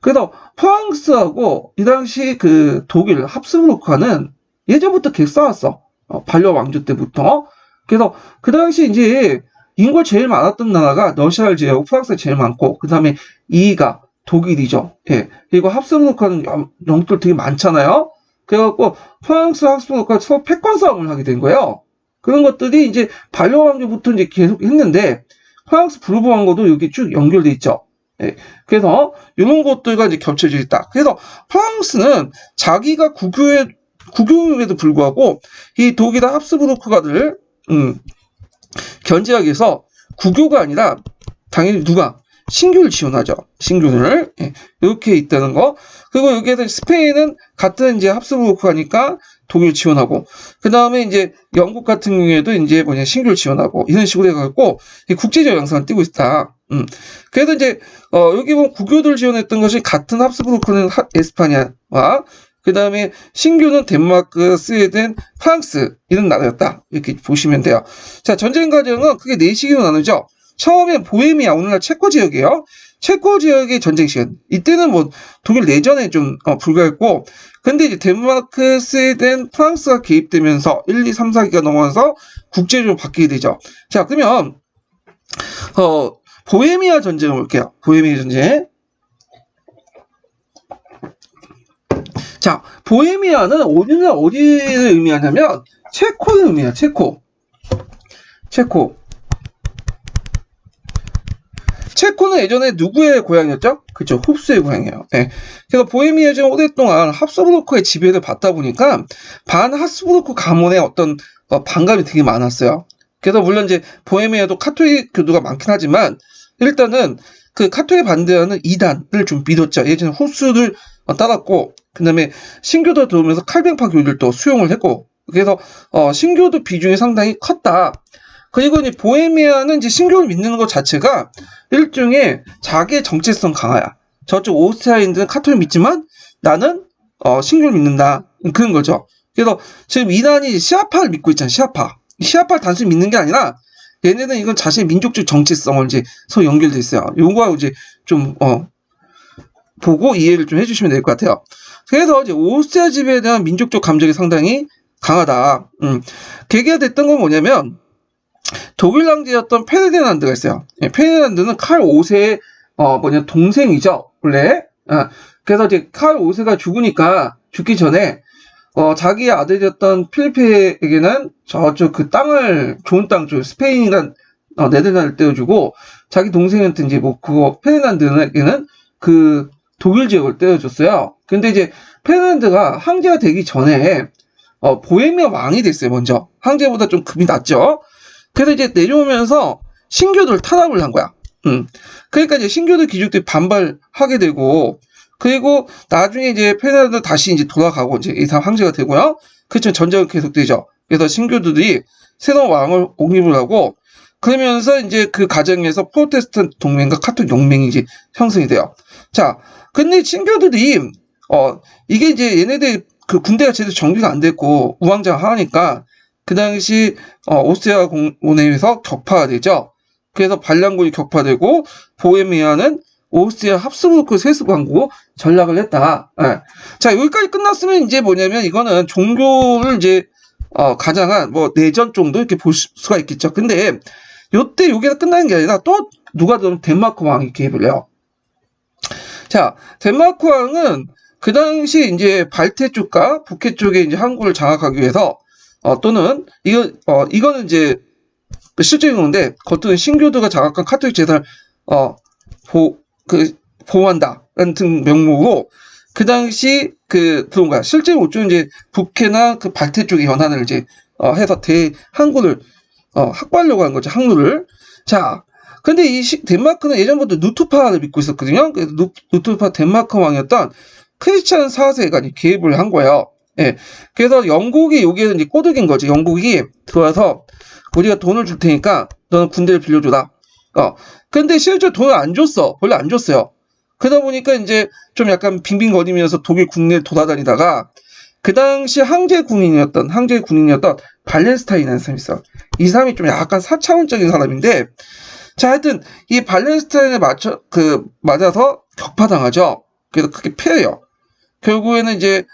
그래서 프랑스하고 이 당시 그 독일 합스부르크는 예전부터 계속 싸웠어. 반려 왕조 때부터. 그래서 그 당시 이제 인구가 제일 많았던 나라가 러시아를 제외하고 프랑스가 제일 많고 그 다음에 2위가 독일이죠. 예. 그리고 합스부르크는 영토들 되게 많잖아요. 그래갖고 프랑스 합스부르크가 서로 패권 싸움을 하게 된 거예요. 그런 것들이 이제 반려왕조부터 이제 계속 했는데 프랑스 부르보 왕조도 여기 쭉 연결돼 있죠. 예. 그래서 이런 것들과 이제 겹쳐져 있다. 그래서 프랑스는 자기가 국교임에도 불구하고 이 독일의 합스부르크가들 견제하기 위해서 국교가 아니라 당연히 누가 신교를 지원하죠. 신교를 이렇게 있다는 거. 그리고 여기에서 스페인은 같은 이제 합스부르크가니까 독일 지원하고, 그 다음에 이제 영국 같은 경우에도 이제 신교를 지원하고, 이런 식으로 해갖고, 국제적 양상을 띠고 있다. 그래서 이제, 여기 보면 국교를 지원했던 것이 같은 합스부르크는 에스파냐와, 그 다음에 신교는 덴마크, 스웨덴, 프랑스, 이런 나라였다. 이렇게 보시면 돼요. 자, 전쟁 과정은 크게 4시기로 나누죠. 처음에 보헤미아, 오늘날 체코 지역이에요. 체코 지역의 전쟁 시간. 이때는 독일 내전에 좀 불과했고, 근데 이제 덴마크, 스웨덴, 프랑스가 개입되면서 1, 2, 3, 4기가 넘어가서 국제적으로 바뀌게 되죠. 자, 그러면 보헤미아 전쟁을 볼게요. 보헤미아 전쟁. 자, 보헤미아는 오늘날 어디를 의미하냐면 체코를 의미해요. 체코. 체코는 예전에 누구의 고향이었죠? 그죠, 흡수의 고향이에요. 네. 그래서 보헤미아 지금 오랫동안 합스부르크의 지배를 받다 보니까 반합스부르크 가문의 어떤 반감이 되게 많았어요. 그래서 물론 이제 보헤미아도 카톨릭 교도가 많긴 하지만 일단은 그 카톨릭 반대하는 이단을 좀 믿었죠. 예전에 흡수를 따랐고, 그 다음에 신교도 들어오면서 칼뱅파 교리를 또 수용을 했고, 그래서 신교도 비중이 상당히 컸다. 그리고 이제 보헤미아는 이제 신교를 믿는 것 자체가 일종의 자기의 정체성 강화야. 저쪽 오스트리아인들은 카톨릭 믿지만 나는 신교를 믿는다. 그런 거죠. 그래서 지금 이단이 시아파를 믿고 있잖아. 시아파를 단순히 믿는 게 아니라 얘네는 이건 자신의 민족적 정체성을 이제 서로 연결돼 있어요. 요거하고 이제 좀 보고 이해를 좀 해주시면 될 것 같아요. 그래서 이제 오스트리아 지배에 대한 민족적 감정이 상당히 강하다. 계기가 됐던 건 뭐냐면 독일 황제였던 페르디난드가 있어요. 페르디난드는 칼 5세의 동생이죠, 원래. 그래서 이제 칼 5세가 죽기 전에 자기의 아들이었던 필리페에게는 저쪽 그 땅을, 좋은 땅 쪽 스페인이란 네덜란드를 떼어주고, 자기 동생한테 이제 페르디난드에게는 그 독일 지역을 떼어줬어요. 근데 이제 페르디난드가 황제가 되기 전에 보헤미아 왕이 됐어요. 먼저 황제보다 좀 급이 낮죠. 그래서 이제 내려오면서 신교도를 탄압을 한 거야. 그러니까 이제 신교도 귀족들이 반발하게 되고, 그리고 나중에 이제 페르디난드 다시 이제 돌아가고 이제 이상 황제가 되고요. 그렇지만 전쟁은 계속되죠. 그래서 신교도들이 새로운 왕을 옹립을 하고, 그러면서 이제 그 과정에서 프로테스탄트 동맹과 카톨릭 연맹이 이제 형성이 돼요. 자, 근데 신교들이 이게 이제 얘네들 그 군대가 제대로 정비가 안 됐고 우왕좌왕하니까 그 당시 오스트리아 공원에서 격파가 되죠. 그래서 반란군이 격파되고 보헤미아는 오스트리아 합스부르크 세습왕국 전락을 했다. 예. 자, 여기까지 끝났으면 이제 뭐냐면 이거는 종교를 이제 가장한 뭐 내전 정도 이렇게 볼 수가 있겠죠. 근데 요때 요게 끝나는 게 아니라 또 누가 들으면 덴마크 왕이 개입을 해요. 자, 덴마크 왕은 그 당시 이제 발트 쪽과 북해 쪽에 이제 항구를 장악하기 위해서 또는 이거는 이제 실제 경우인데 겉은 신교도가 장악한 카톨릭 재산을 보호한다라는 등 명목으로 그 당시 들어온 거야. 실제 우쪽 이제 북해나 그 발트 쪽의 연안을 이제 해서 대항구를 확보하려고 한 거죠. 항로를. 자, 근데 이 덴마크는 예전부터 누트파를 믿고 있었거든요. 그래서 누트파 덴마크 왕이었던 크리스찬 4세가 개입을 한 거예요. 예. 그래서 영국이 여기에 이제 꼬드긴 거지. 영국이 들어와서 우리가 돈을 줄 테니까 너는 군대를 빌려줘라. 근데 실제 돈을 안 줬어. 원래 안 줬어요. 그러다 보니까 이제 좀 약간 빙빙거리면서 독일 국내를 돌아다니다가 그 당시 항제 군인이었던 발렌스타인이라는 사람이 있어. 이 사람이 좀 약간 4차원적인 사람인데, 자, 하여튼 이 발렌스타인에 맞아서 격파당하죠. 그래서 크게 패해요. 결국에는 이제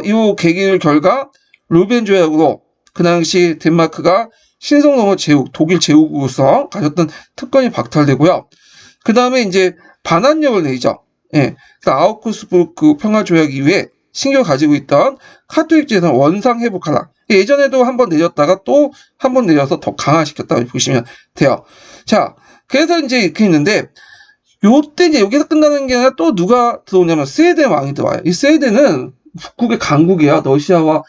이 계기를 결과 루벤 조약으로 그 당시 덴마크가 신성로마 독일 제국으로서 가졌던 특권이 박탈되고요. 그 다음에 이제 반환령을 내리죠. 예. 아우크스부르크 평화조약 이후에 신규 가지고 있던 카톨릭 재산 원상 회복하라. 예전에도 한번 내렸다가 또 한 번 내려서 더 강화시켰다고 보시면 돼요. 자, 그래서 이제 이렇게 있는데, 요때 이제 여기서 끝나는 게 아니라 또 누가 들어오냐면 스웨덴 왕이 들어와요. 이 스웨덴은 북극의 강국이야. 러시아와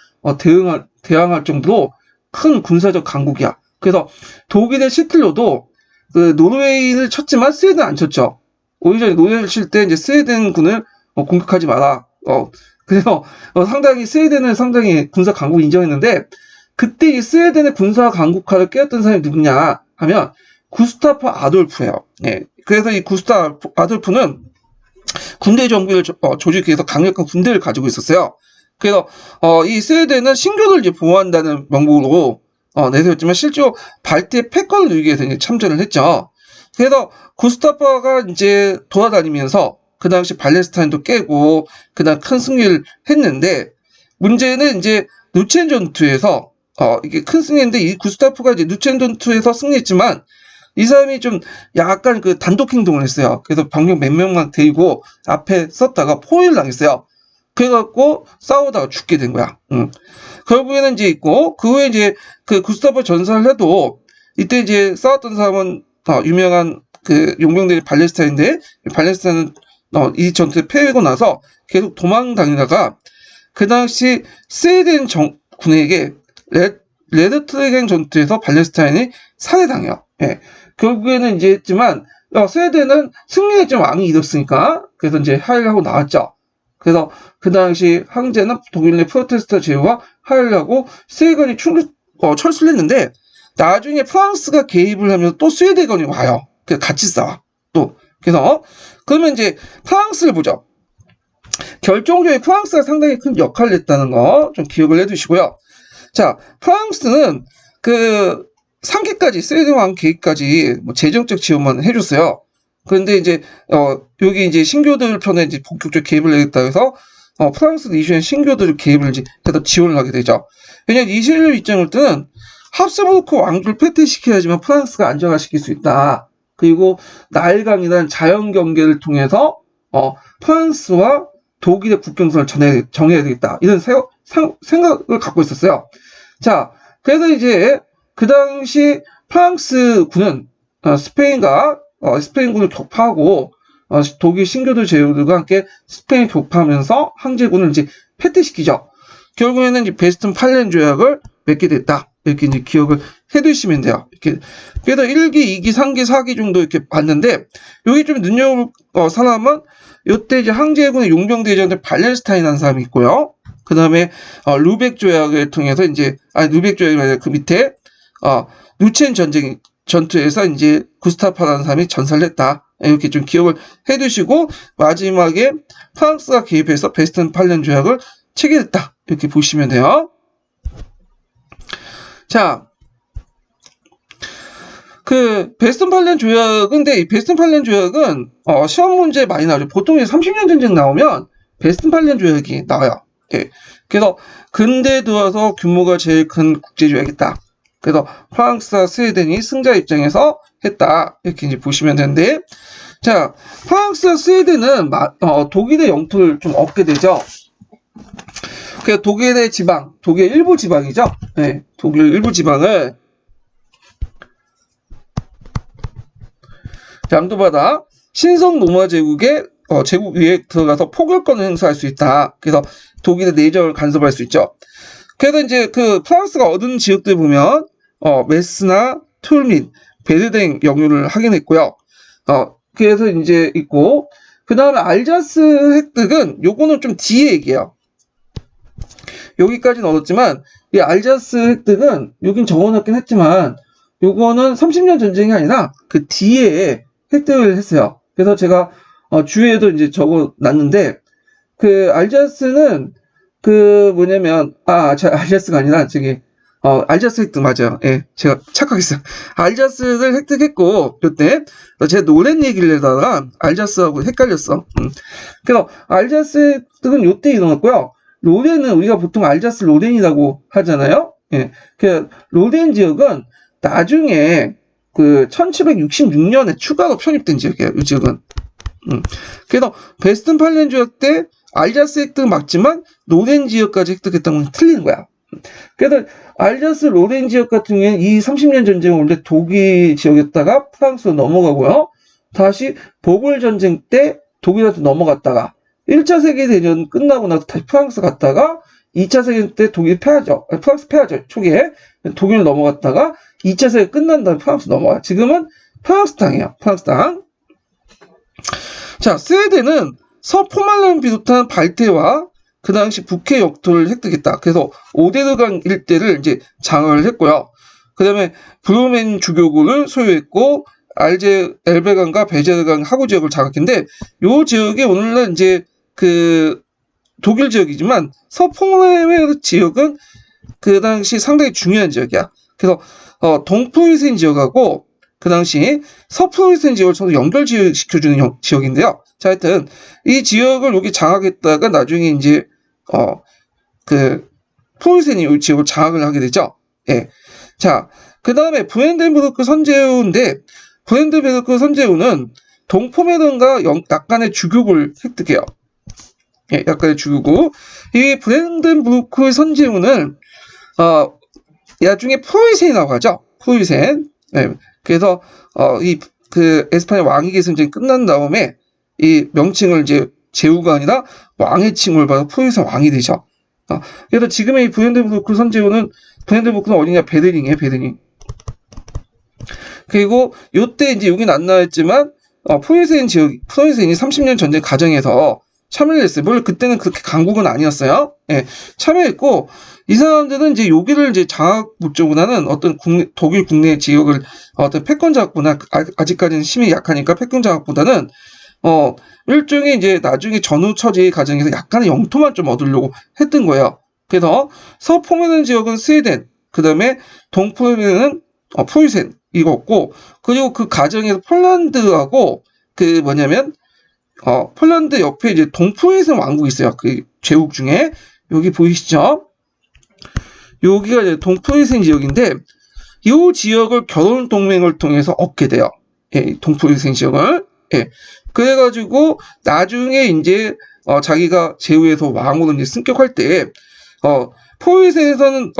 대항할 정도로 큰 군사적 강국이야. 그래서 독일의 시틀로도 그 노르웨이를 쳤지만 스웨덴 안 쳤죠. 오히려 노르웨이를 칠 때 이제 스웨덴군을 공격하지 마라. 그래서 상당히 스웨덴은 상당히 군사 강국 인정했는데, 그때 이 스웨덴의 군사 강국화를 깨웠던 사람이 누구냐 하면 구스타프 아돌프예요. 예. 그래서 이 구스타프 아돌프는 군대 정비를 조직하기 위해서 강력한 군대를 가지고 있었어요. 그래서 이 스웨덴은 신교를 이제 보호한다는 명목으로 내세웠지만 실제로 발트의 패권을 누리기 위해서 이제 참전을 했죠. 그래서 구스타프가 이제 돌아다니면서 그 당시 발렌스타인도 깨고 그다음 큰 승리를 했는데, 문제는 이제 누첸 전투에서 이게 큰 승리인데, 이 구스타프가 이제 누첸 전투에서 승리했지만 이 사람이 좀 약간 그 단독 행동을 했어요. 그래서 병력 몇 명만 데리고 앞에 섰다가 포위를 당했어요. 그래갖고 싸우다가 죽게 된 거야. 결국에는 이제 있고, 그 후에 이제 그 구스타프 전사를 해도 이때 이제 싸웠던 사람은 유명한 그 용병들이 발렌스타인인데, 발렌스타인은 이 전투에 패하고 나서 계속 도망다니다가 그 당시 스웨덴 군에게 레드트레겐 전투에서 발렌스타인이 살해당해요. 예. 결국에는 이제 했지만 스웨덴은 승리했지만 왕이 이겼으니까 그래서 이제 하야하고 나왔죠. 그래서 그 당시 황제는 독일의 프로테스트 제후와 하야하고 스웨덴이 철수를 했는데, 나중에 프랑스가 개입을 하면서 또 스웨덴이 와요. 그래서 같이 싸워. 또 그래서 그러면 이제 프랑스를 보죠. 결정적인 프랑스가 상당히 큰 역할을 했다는 거 좀 기억을 해두시고요. 자, 프랑스는 그 3기까지 스웨덴 왕 계획까지 뭐 재정적 지원만 해줬어요. 그런데 이제 여기 이제 신교들 편에 이제 본격적 개입을 하겠다 해서 프랑스 이슈엔 신교들 개입을 이제 해서 지원을 하게 되죠. 왜냐면 이슬람 입장을 때는 합스부르크 왕조를 패퇴시켜야지만 프랑스가 안정화시킬 수 있다. 그리고 나일강이라는 자연 경계를 통해서 프랑스와 독일의 국경선을 정해야 되겠다. 이런 생각을 갖고 있었어요. 자, 그래서 이제 그 당시 프랑스군은 스페인군을 격파하고 독일 신교도 제후들과 함께 스페인 격파하면서 항제군을 이제 패퇴시키죠. 결국에는 이제 베스튼 팔렌 조약을 맺게 됐다. 이렇게 이제 기억을 해두시면 돼요. 이렇게. 그래서 1기, 2기, 3기, 4기 정도 이렇게 봤는데, 여기 좀 눈여볼 사람은 이때 이제 항제군의 용병대전에 발렌스타인이라는 사람이 있고요. 그 다음에 루벡 조약을 통해서 루벡 조약이 아니라 그 밑에 누첸 전투에서 이제 구스타파라는 사람이 전사를 했다. 이렇게 좀 기억을 해두시고, 마지막에 프랑스가 개입해서 베스튼 팔렌 조약을 체결했다. 이렇게 보시면 돼요. 자, 그 베스턴팔렌 조약은 근데 이 베스턴팔렌 조약은 시험 문제 많이 나오죠. 보통 이제 30년 전쟁 나오면 베스턴팔렌 조약이 나와요. 예. 그래서 근대에 들어서 규모가 제일 큰 국제 조약이다. 그래서 프랑스와 스웨덴이 승자 입장에서 했다. 이렇게 이제 보시면 되는데, 자, 프랑스와 스웨덴은 독일의 영토를 좀 얻게 되죠. 그 독일의 지방, 독일 일부 지방이죠. 네, 독일 일부 지방을 양도받아 신성 로마 제국의 제국 위에 들어가서 포격권을 행사할 수 있다. 그래서 독일의 내정을 간섭할 수 있죠. 그래서 이제 그 프랑스가 얻은 지역들 보면 메스나 툴민, 베르댕 영유를 하긴 했고요. 그래서 이제 있고 그 다음에 알자스 획득은 요거는 좀 뒤에 얘기해요. 여기까지는 얻었지만 이 알자스 획득은 여긴 적어놨긴 했지만 요거는 30년 전쟁이 아니라 그 뒤에 획득을 했어요. 그래서 제가 주위에도 이제 적어놨는데 그 알자스는 그 뭐냐면 알자스가 아니라 저기 알자스 획득 맞아요. 예, 제가 착각했어요. 알자스를 획득했고 그때 제가 노렌 얘기를 하다가 알자스하고 헷갈렸어. 그래서 알자스 획득은 요때 일어났고요. 로렌은 우리가 보통 알자스 로렌이라고 하잖아요. 예, 그 로렌 지역은 나중에 그 1766년에 추가로 편입된 지역이에요. 이 지역은. 그래서 베스턴팔렌 조약 때 알자스 획득 맞지만 로렌 지역까지 획득했다는 건 틀리는 거야. 그래서 알자스 로렌 지역 같은 경우에는 이 30년 전쟁은 원래 독일 지역이었다가 프랑스로 넘어가고요. 다시 보글 전쟁 때 독일한테 넘어갔다가 1차 세계대전 끝나고 나서 다시 프랑스 갔다가 2차 세계대전 때 독일 패하죠. 프랑스 패하죠. 초기에 독일 넘어갔다가 2차 세계 끝난 다음에 프랑스 넘어가. 지금은 프랑스 땅이에요. 프랑스 땅. 자, 스웨덴은 서포말렌 비롯한 발트해와 그 당시 북해 역토를 획득했다. 그래서 오데르강 일대를 이제 장악을 했고요. 그 다음에 브루멘 주교구를 소유했고 엘베강과 베제르강 하구 지역을 장악했는데 이 지역이 오늘날 이제 그 독일 지역이지만 서포말렌 지역은 그 당시 상당히 중요한 지역이야. 그래서 동프리센 지역하고 그 당시 서프리센 지역을 서로 연결시켜주는 지역인데요. 자, 하여튼 이 지역을 여기 장악했다가 나중에 이제 그 프로이센이 이 지역을 장악을 하게 되죠. 예. 자, 그 다음에 브랜덴부르크 선제우인데 브랜덴부르크 선제우는 동포메른과 약간의 주교구를 획득해요. 예, 약간의 주교구. 이 브랜덴부르크 선제우는 나중에 프로이센이라고 하죠. 프로이센. 예. 그래서 그 에스파냐 왕위 계승전이 끝난 다음에 이 명칭을 이제 제후가 아니라 왕의 칭을 받아 프로이센 왕이 되죠. 그래서 지금의 이 브랜덴부르크 선제후는 브랜덴부르크는 어디냐? 베르링이에요, 베르링. 그리고 요때 이제 여긴 안 나왔지만 프로이센이 30년 전쟁 과정에서 참여를 했어요. 물론 그때는 그렇게 강국은 아니었어요. 예, 참여했고 이 사람들은 이제 여기를 이제 장악 목적보다는 어떤 독일 국내 지역을 어떤 패권 장악보다 아직까지는 힘이 약하니까 패권 장악보다는 일종의 이제 나중에 전후 처지 과정에서 약간의 영토만 좀 얻으려고 했던 거예요. 그래서 서포메른 지역은 스웨덴, 그 다음에 동포메른은 프로이센 이거였고 그리고 그 과정에서 폴란드하고 그 뭐냐면 폴란드 옆에 이제 동프리센 왕국이 있어요. 그 제국 중에 여기 보이시죠? 여기가 이제 동프리센 지역인데 이 지역을 결혼 동맹을 통해서 얻게 돼요. 예, 동프리센 지역을. 예. 그래가지고 나중에 이제 자기가 제후에서 왕으로 이제 승격할 때 프로이센에서는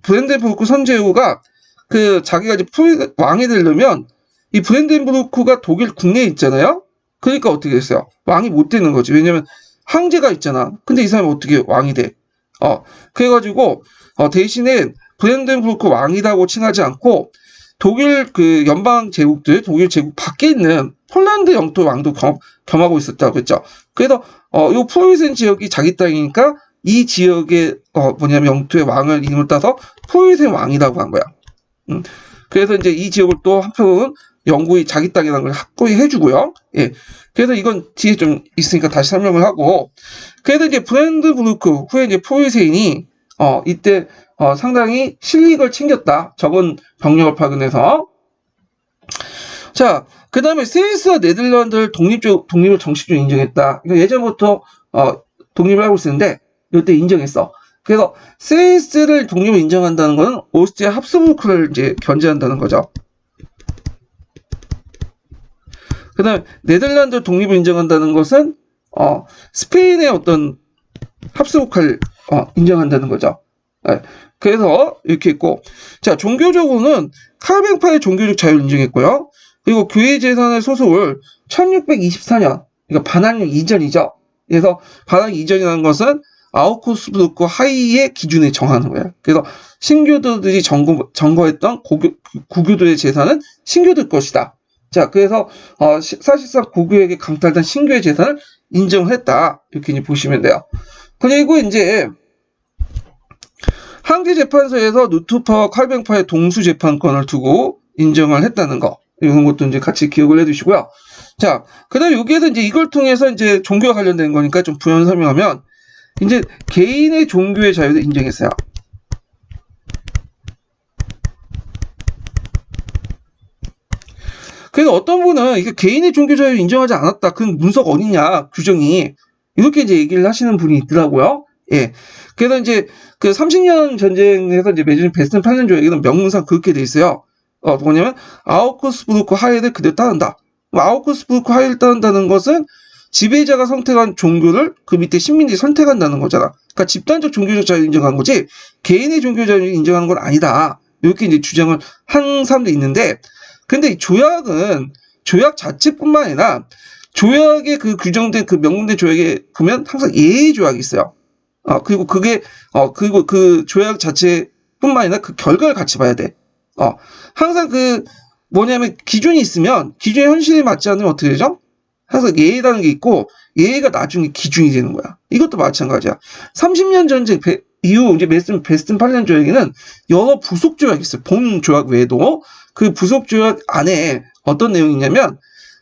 브랜덴부르크 선제후가 그 자기가 이제 왕이 되려면 이 브랜덴부르크가 독일 국내에 있잖아요. 그러니까 어떻게 됐어요? 왕이 못 되는 거지. 왜냐면 황제가 있잖아. 근데 이 사람이 어떻게 왕이 돼? 그래가지고 대신에 브랜덴부르크 왕이라고 칭하지 않고 독일 그 연방 제국들, 독일 제국 밖에 있는 폴란드 영토 왕도 겸하고 있었다고 했죠. 그래서 이 프로이센 지역이 자기 땅이니까 이 지역의 뭐냐면 영토의 왕을 이름을 따서 프로이센 왕이라고 한 거야. 그래서 이제 이 지역을 또 한편으로는 영국이 자기 땅이라는 걸 확고히 해주고요. 예. 그래서 이건 뒤에 좀 있으니까 다시 설명을 하고. 그래서 이제 브랜덴부르크 후에 이제 프로이센이 이때 상당히 실익을 챙겼다. 적은 병력을 파견해서. 자, 그 다음에 스위스와 네덜란드를 독립을 정식적으로 인정했다. 이거 예전부터 독립을 하고 있었는데 이때 인정했어. 그래서 스위스를 독립을 인정한다는 것은 오스트리아 합스부르크를 이제 견제한다는 거죠. 그 다음에 네덜란드 독립을 인정한다는 것은 스페인의 어떤 합스부르크를 인정한다는 거죠. 네. 그래서 이렇게 있고, 자, 종교적으로는 칼뱅파의 종교적 자유를 인정했고요. 그리고 교회 재산의 소속을 1624년, 그러니까 반환령 이전이죠. 그래서 반환령 이전이라는 것은 아우쿠스부르크 하이의 기준에 정하는 거예요. 그래서 신교도들이 점거했던 구교도의 재산은 신교들 것이다. 자, 그래서 사실상 고교에게 강탈된 신교의 재산을 인정했다. 이렇게 이제 보시면 돼요. 그리고 이제 항제재판소에서 누투파와 칼뱅파의 동수재판권을 두고 인정을 했다는 거. 이런 것도 이제 같이 기억을 해두시고요. 자, 그 다음에 여기에서 이제 이걸 통해서 이제 종교와 관련된 거니까 좀 부연 설명하면, 이제 개인의 종교의 자유를 인정했어요. 그래서 어떤 분은 이게 개인의 종교 자유를 인정하지 않았다. 그 문서가 어디냐, 규정이. 이렇게 이제 얘기를 하시는 분이 있더라고요. 예. 그래서 이제 그 30년 전쟁에서 이제 맺은 베스트 8년 조약에는 명문상 그렇게 돼 있어요. 뭐냐면 아우크스부르크 하이를 그대로 따른다. 아우크스부르크 하이를 따른다는 것은 지배자가 선택한 종교를 그 밑에 시민들이 선택한다는 거잖아. 그러니까 집단적 종교적 자유를 인정한 거지 개인의 종교 자유를 인정하는 건 아니다. 이렇게 이제 주장을 한 사람도 있는데, 근데 이 조약은 조약 자체뿐만 아니라 조약에 그 규정된 그 명문된 조약에 보면 항상 예의 조약이 있어요. 그리고 그리고 그 조약 자체뿐만 아니라 그 결과를 같이 봐야 돼. 항상 뭐냐면 기준이 있으면 기준의 현실에 맞지 않으면 어떻게 되죠? 항상 예의라는 게 있고 예의가 나중에 기준이 되는 거야. 이것도 마찬가지야. 30년 전쟁 이후 이제 베스튼 8년 조약에는 여러 부속 조약이 있어요. 본 조약 외에도 그 부속 조약 안에 어떤 내용이 있냐면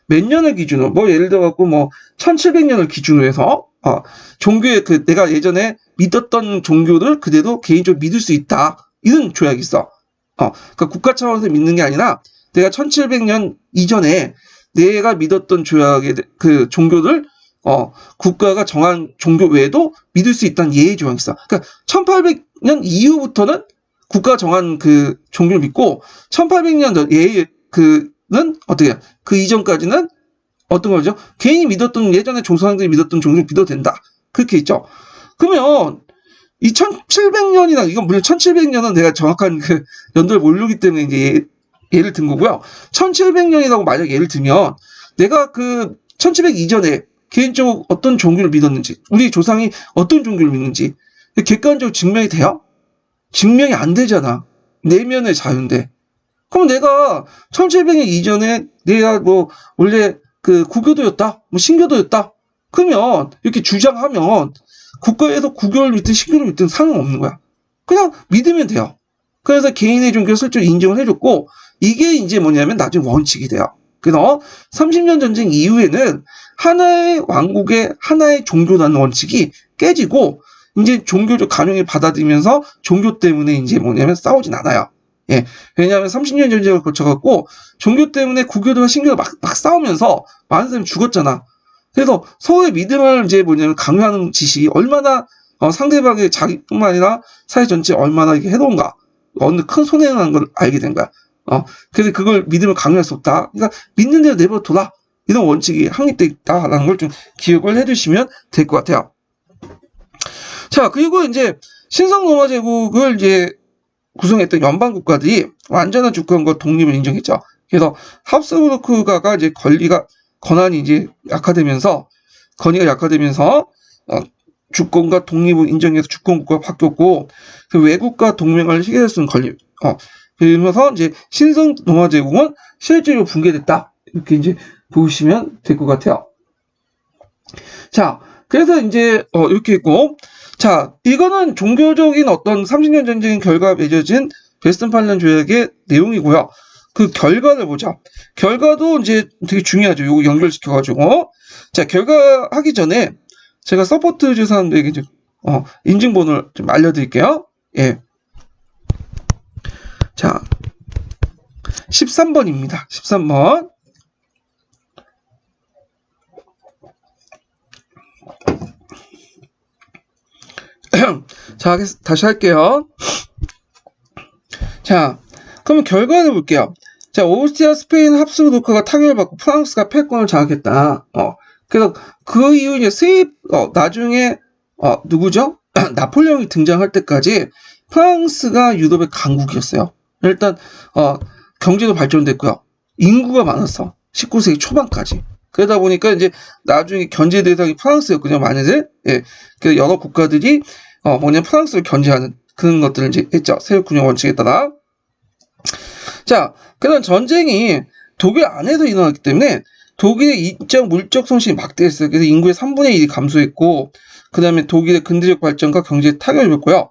몇 년을 기준으로 예를 들어 갖고 1700년을 기준으로 해서 종교의 내가 예전에 믿었던 종교를 그대로 개인적으로 믿을 수 있다. 이런 조약이 있어. 그러니까 국가 차원에서 믿는 게 아니라 내가 1700년 이전에 내가 믿었던 그 종교를 국가가 정한 종교 외에도 믿을 수 있다는 예의 조항이 있어. 그러니까 1800년 이후부터는 국가가 정한 그 종교를 믿고 1800년 는 어떻게 그 이전까지는 어떤 거죠? 개인이 믿었던 예전에 조상들이 믿었던 종교를 믿어도 된다. 그렇게 있죠. 그러면 이 1700년이나 이건 물론 1700년은 내가 정확한 그 연도를 모르기 때문에 이제 예를 든 거고요. 1700년이라고 만약 예를 들면 내가 그 1700 이전에 개인적으로 어떤 종교를 믿었는지, 우리 조상이 어떤 종교를 믿는지 객관적으로 증명이 돼요? 증명이 안 되잖아. 내면의 자유인데. 그럼 내가 1700년 이전에 내가 원래 그 구교도였다, 신교도였다. 그러면 이렇게 주장하면 국가에서 구교를 믿든 신교를 믿든 상관없는 거야. 그냥 믿으면 돼요. 그래서 개인의 종교를 실제로 인정을 해줬고 이게 이제 뭐냐면 나중에 원칙이 돼요. 그래서 30년 전쟁 이후에는 하나의 왕국의 하나의 종교라는 원칙이 깨지고 이제 종교적 간용을 받아들이면서 종교 때문에 이제 뭐냐면 싸우진 않아요. 예. 왜냐하면 30년 전쟁을 거쳐갖고 종교 때문에 구교도와 신교가 막 싸우면서 많은 사람이 죽었잖아. 그래서 서로의 믿음을 이제 뭐냐면 강요하는 짓이 얼마나 상대방의 자기뿐만 아니라 사회 전체에 얼마나 이게 해로운가. 어느 큰 손해를 하는 걸 알게 된 거야. 그래서 그걸 믿음을 강요할 수 없다. 그러니까 믿는 대로 내버려둬라. 이런 원칙이 확립되어 있다라는 걸 좀 기억을 해두시면 될 것 같아요. 자, 그리고 이제 신성 로마 제국을 이제 구성했던 연방 국가들이 완전한 주권과 독립을 인정했죠. 그래서 합스부르크가가 이제 권한이 이제 약화되면서 주권과 독립을 인정해서 주권국가가 바뀌었고 그 외국과 동맹을 시계할 수 있는 권리. 그러면서 이제 신성 로마 제국은 실제로 붕괴됐다. 이렇게 이제 보시면 될 것 같아요. 자, 그래서 이제 이렇게 있고, 자, 이거는 종교적인 어떤 30년 전쟁 결과 맺어진 베스트팔렌 조약의 내용이고요. 그 결과를 보자. 결과도 이제 되게 중요하죠. 요거 연결시켜가지고. 자, 결과 하기 전에 제가 서포트 주 사람들에게 좀 인증번호를 좀 알려드릴게요. 예. 자, 13번입니다. 13번. 자, 다시 할게요. 자, 그럼 결과를 볼게요. 자, 오스트리아, 스페인 합스부르크가 타격을 받고 프랑스가 패권을 장악했다. 그래서 그 이후 이제 나중에, 누구죠? 나폴레옹이 등장할 때까지 프랑스가 유럽의 강국이었어요. 일단, 경제도 발전됐고요. 인구가 많았어. 19세기 초반까지. 그러다 보니까 이제 나중에 견제 대상이 프랑스였거든요, 많이들. 예. 그 여러 국가들이, 프랑스를 견제하는 그런 것들을 이제 했죠. 세력군용 원칙에 따라. 자, 그런 전쟁이 독일 안에서 일어났기 때문에 독일의 인적 물적 손실이 막대했어요. 그래서 인구의 3분의 1이 감소했고, 그 다음에 독일의 근대적 발전과 경제에 타격을 줬고요.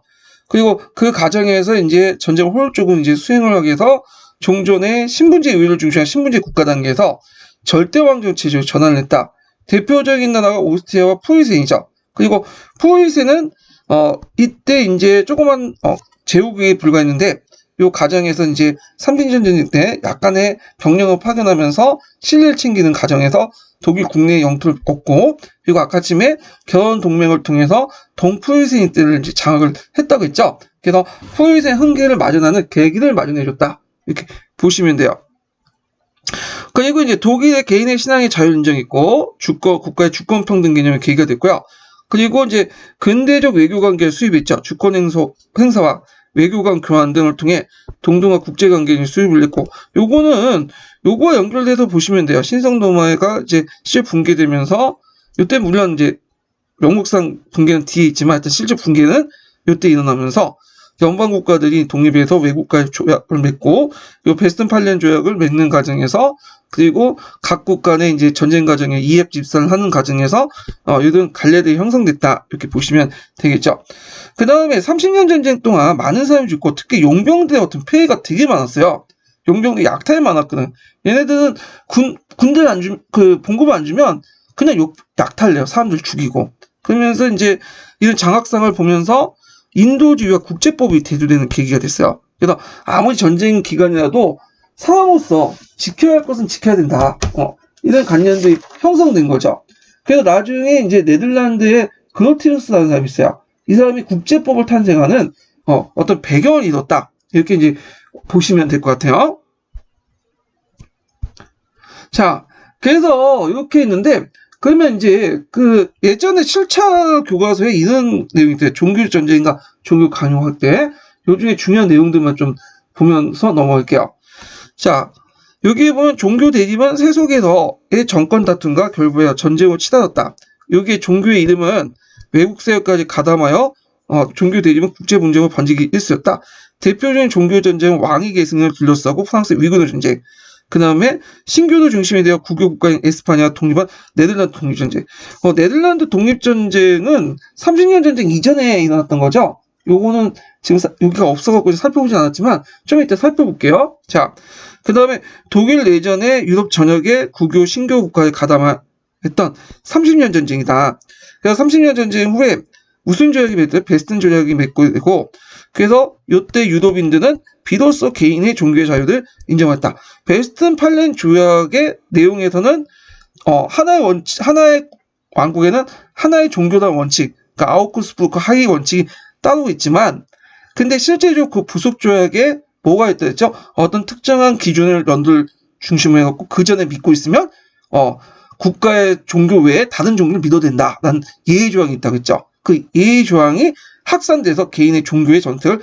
그리고 그 과정에서 이제 전쟁을 효율적으로 이제 수행을 하기 위해서 종전의 신분제 의회를 중심한 신분제 국가 단계에서 절대왕정 체제로 전환을 했다. 대표적인 나라가 오스트리아와 프로이센이죠. 그리고 프로이센은 이때 이제 조그만 제국에 불과했는데 요 과정에서 이제 삼국전쟁 때 약간의 병력을 파견하면서 신뢰를 챙기는 과정에서 독일 국내 영토를 얻고, 그리고 아까쯤에 결혼 동맹을 통해서 동프로이센 때를 이제 장악을 했다고 했죠. 그래서 프로이센 흥계를 마련하는 계기를 마련해줬다. 이렇게 보시면 돼요. 그리고 이제 독일의 개인의 신앙의 자유 인정했고, 국가의 주권 평등 개념의 계기가 됐고요. 그리고 이제 근대적 외교 관계를 수입했죠. 주권 행사와 외교관 교환 등을 통해 동등한 국제관계를 수립을 했고, 요거와 연결돼서 보시면 돼요. 신성노마가 이제 실제 붕괴되면서, 요때 물론 이제 명목상 붕괴는 뒤에 있지만 하여튼 실제 붕괴는 요때 일어나면서 연방 국가들이 독립해서 외국과의 조약을 맺고, 요 베스튼팔렌 조약을 맺는 과정에서, 그리고 각국 간의 이제 전쟁 과정에 이합 집산을 하는 과정에서 이런 갈래들이 형성됐다, 이렇게 보시면 되겠죠. 그 다음에 30년 전쟁 동안 많은 사람이 죽고, 특히 용병들의 어떤 폐해가 되게 많았어요. 용병들이 약탈이 많았거든. 얘네들은 군대를 봉급을 안 주면 그냥 약탈내요. 사람들 죽이고. 그러면서 이제 이런 장학상을 보면서 인도주의와 국제법이 대두되는 계기가 됐어요. 그래서 아무리 전쟁 기간이라도 사람으로서 지켜야 할 것은 지켜야 된다. 이런 관념들이 형성된 거죠. 그래서 나중에 이제 네덜란드의 그로티루스라는 사람이 있어요. 이 사람이 국제법을 탄생하는 어떤 배경을 이뤘다. 이렇게 이제 보시면 될 것 같아요. 자, 그래서 이렇게 있는데, 그러면 이제 그 예전에 7차 교과서에 이런 내용이 있어요. 종교 전쟁과 종교 강요할 때 요 중에 중요한 내용들만 좀 보면서 넘어갈게요. 자, 여기 보면 종교 대립은 세속에서의 정권 다툼과 결부하여 전쟁으로 치달았다. 여기에 종교의 이름은 외국 세력까지 가담하여 종교 대립은 국제 분쟁으로 번지기 일쑤였다. 대표적인 종교 전쟁은 왕위 계승을 둘러싸고 프랑스 위그너 전쟁. 그 다음에 신교도 중심이 되어 국교 국가인 에스파냐가 독립한 네덜란드 독립전쟁. 네덜란드 독립전쟁은 30년 전쟁 이전에 일어났던 거죠. 요거는 지금 여기가 없어갖고 살펴보진 않았지만 좀 이따 살펴볼게요. 자, 그 다음에 독일 내전에 유럽 전역의 국교 신교 국가에 가담했던 30년 전쟁이다. 그래서 30년 전쟁 후에 무슨 조약이 맺었어요? 베스튼 조약이 맺고 되고, 그래서 이때 유럽인들은 비로소 개인의 종교의 자유를 인정했다. 베스튼팔렌 조약의 내용에서는 하나의 왕국에는 하나의 종교단 원칙, 그러니까 아우크스부르크 하위 원칙이 따로 있지만, 근데 실제로 그 부속 조약에 뭐가 있다 했죠? 어떤 특정한 기준을 런들 중심으로 해갖고 그 전에 믿고 있으면 국가의 종교 외에 다른 종교를 믿어도 된다. 라는 예의 조항이 있다고 했죠. 그 예의 조항이 확산돼서 개인의 종교의 전택을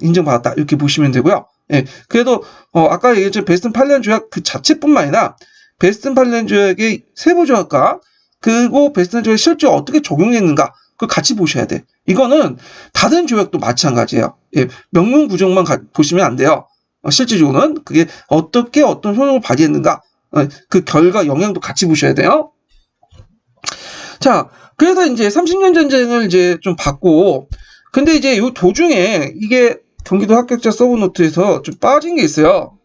인정받았다. 이렇게 보시면 되고요. 예, 그래도 아까 얘기했죠. 베스튼팔렌 조약 그 자체뿐만 아니라 베스튼팔렌 조약의 세부 조약과 그리고 베스튼 조약이 실제로 어떻게 적용했는가 그걸 같이 보셔야 돼. 이거는 다른 조약도 마찬가지예요. 예, 명문 구정만 보시면 안 돼요. 실질적으로는 그게 어떻게 어떤 효력을 발휘했는가 그 결과 영향도 같이 보셔야 돼요. 자, 그래서 이제 30년 전쟁을 이제 좀 봤고, 근데 이제 요 도중에 이게 경기도 합격자 서브노트에서 좀 빠진 게 있어요.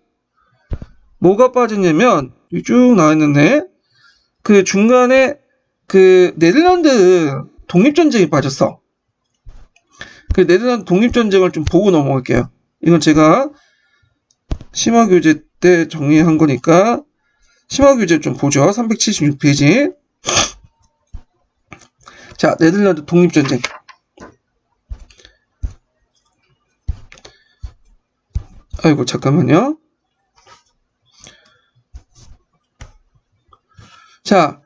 뭐가 빠졌냐면 쭉 나와 있는데 그 중간에 그 네덜란드 독립전쟁이 빠졌어. 그 네덜란드 독립전쟁을 좀 보고 넘어갈게요. 이건 제가 심화교재 때 정리한 거니까 심화교재 좀 보죠. 376페이지. 자, 네덜란드 독립전쟁. 아이고, 잠깐만요. 자,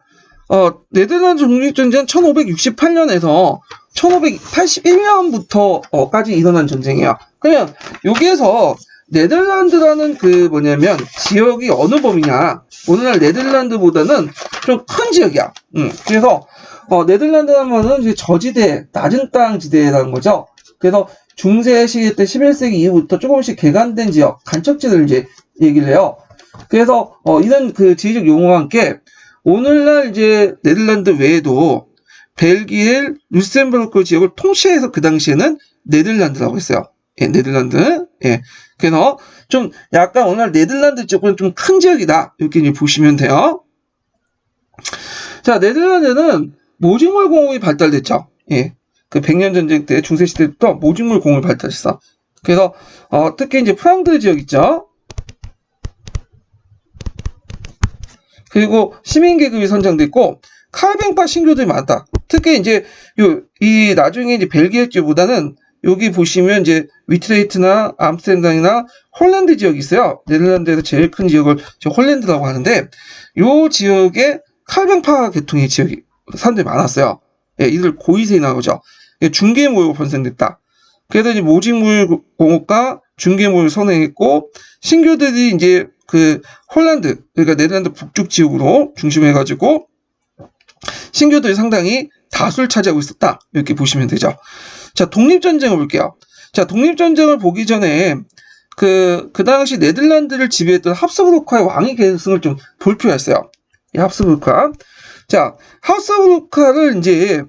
네덜란드 독립전쟁 1568년에서 1581년부터까지 일어난 전쟁이에요. 그러면 여기에서 네덜란드라는 그 뭐냐면 지역이 어느 범위냐? 오늘날 네덜란드보다는 좀 큰 지역이야. 그래서 네덜란드 하면은 이제 저지대, 낮은 땅 지대라는 거죠. 그래서 중세 시기 때 11세기 이후부터 조금씩 개간된 지역, 간척지를 이제 얘기를 해요. 그래서 이런 그 지리적 용어와 함께 오늘날 이제 네덜란드 외에도 벨기에, 루셈부르크 지역을 통치해서 그 당시에는 네덜란드라고 했어요. 예, 네덜란드. 예. 그래서 좀 약간 오늘날 네덜란드 지역은 좀 큰 지역이다. 이렇게 이제 보시면 돼요. 자, 네덜란드는 모직물 공업이 발달됐죠. 예. 그 100년 전쟁 때 중세 시대부터 모직물 공업이 발달했어. 그래서 특히 이제 프랑드 지역 있죠. 그리고 시민 계급이 선정됐고 칼뱅파 신교들이 많다. 특히 이제 이 나중에 이제 벨기에 쪽보다는 여기 보시면 이제 위트레이트나 암스테르담이나 홀란드 지역이 있어요. 네덜란드에서 제일 큰 지역을 홀란드라고 하는데 이 지역에 칼뱅파 계통의 지역이 사람들이 많았어요. 예, 이들 고위세에 나오죠. 예, 중개모욕 번성됐다. 그래서 이제 모직물 공업과 중개모욕을 선행했고 신교들이 이제 그 홀란드, 그러니까 네덜란드 북쪽 지역으로 중심해가지고 신교들이 상당히 다수를 차지하고 있었다. 이렇게 보시면 되죠. 자, 독립전쟁을 볼게요. 자, 독립전쟁을 보기 전에 그 당시 네덜란드를 지배했던 합스부르크의 왕위 계승을 좀 볼 필요가 있어요. 이 합스부르크. 자, 합스부르크를 이제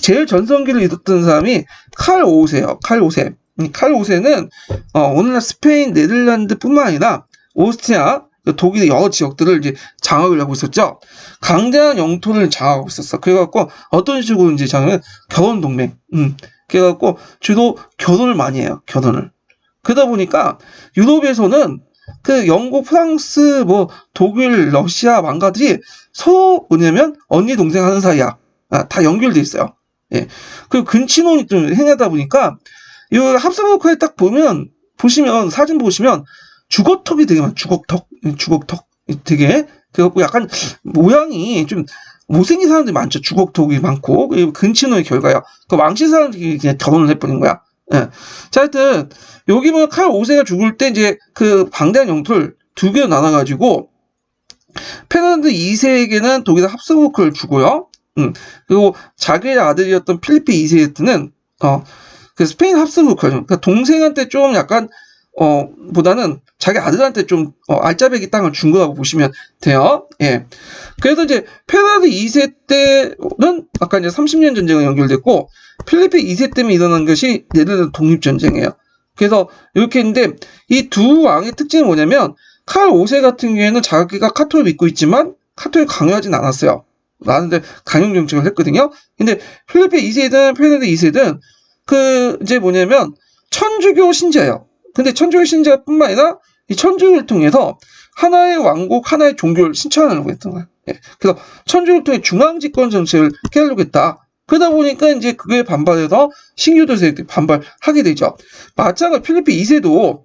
제일 전성기를 이뤘던 사람이 칼 5세예요. 칼 5세. 칼 5세는 오늘날 스페인, 네덜란드뿐만 아니라 오스트리아, 독일의 여러 지역들을 이제 장악을 하고 있었죠. 강대한 영토를 장악하고 있었어. 그래갖고 어떤 식으로 이제 장악은 결혼 동맹. 그래갖고 주로 결혼을 많이 해요. 결혼을. 그러다 보니까 유럽에서는 그 영국, 프랑스, 뭐 독일, 러시아 왕가들이 서로 뭐냐면 언니 동생 하는 사이야. 다 연결돼 있어요. 예. 그리고 근친혼이 좀 행하다 보니까 이 합스부르크에 딱 보시면 사진 보시면 주걱턱이 되게 많아. 주걱턱 되게 그래갖고 약간 모양이 좀 못생긴 사람들이 많죠. 주걱턱이 많고 근친혼의 결과야. 그 왕실 사람들이 그냥 결혼을 해버린 거야. 예. 자, 하여튼 여기 보면 칼 5세가 죽을 때 이제 그 방대한 영토를 두 개로 나눠가지고 페르난드 2세에게는 독일 합스부르크를 주고요. 그리고 자기의 아들이었던 필리페 2세한테는 그 스페인 합스부르크, 그러니까 동생한테 좀 약간 보다는 자기 아들한테 좀 알짜배기 땅을 준 거라고 보시면 돼요. 예. 그래서 이제 페르난드 2세 때는 아까 이제 30년 전쟁과 연결됐고 필리페 2세 때문에 일어난 것이 네덜란드 독립전쟁이에요. 그래서 이렇게 했는데 이 두 왕의 특징이 뭐냐면 칼 5세 같은 경우에는 자기가 카톨을 믿고 있지만 카톨을 강요하진 않았어요. 나는데 강용 정책을 했거든요. 근데 필리페 2세든 페르난드 2세든 그 이제 뭐냐면 천주교 신자예요. 근데 천주교 신자뿐만 아니라 이 천주교를 통해서 하나의 왕국, 하나의 종교를 신천하려고 했던 거야. 예. 그래서 천주교를 통해 중앙집권 정책을 깨려고 했다. 그러다 보니까 이제 그에 반발해서 신교도 세력들이 반발하게 되죠. 마찬가지로 필리페 2세도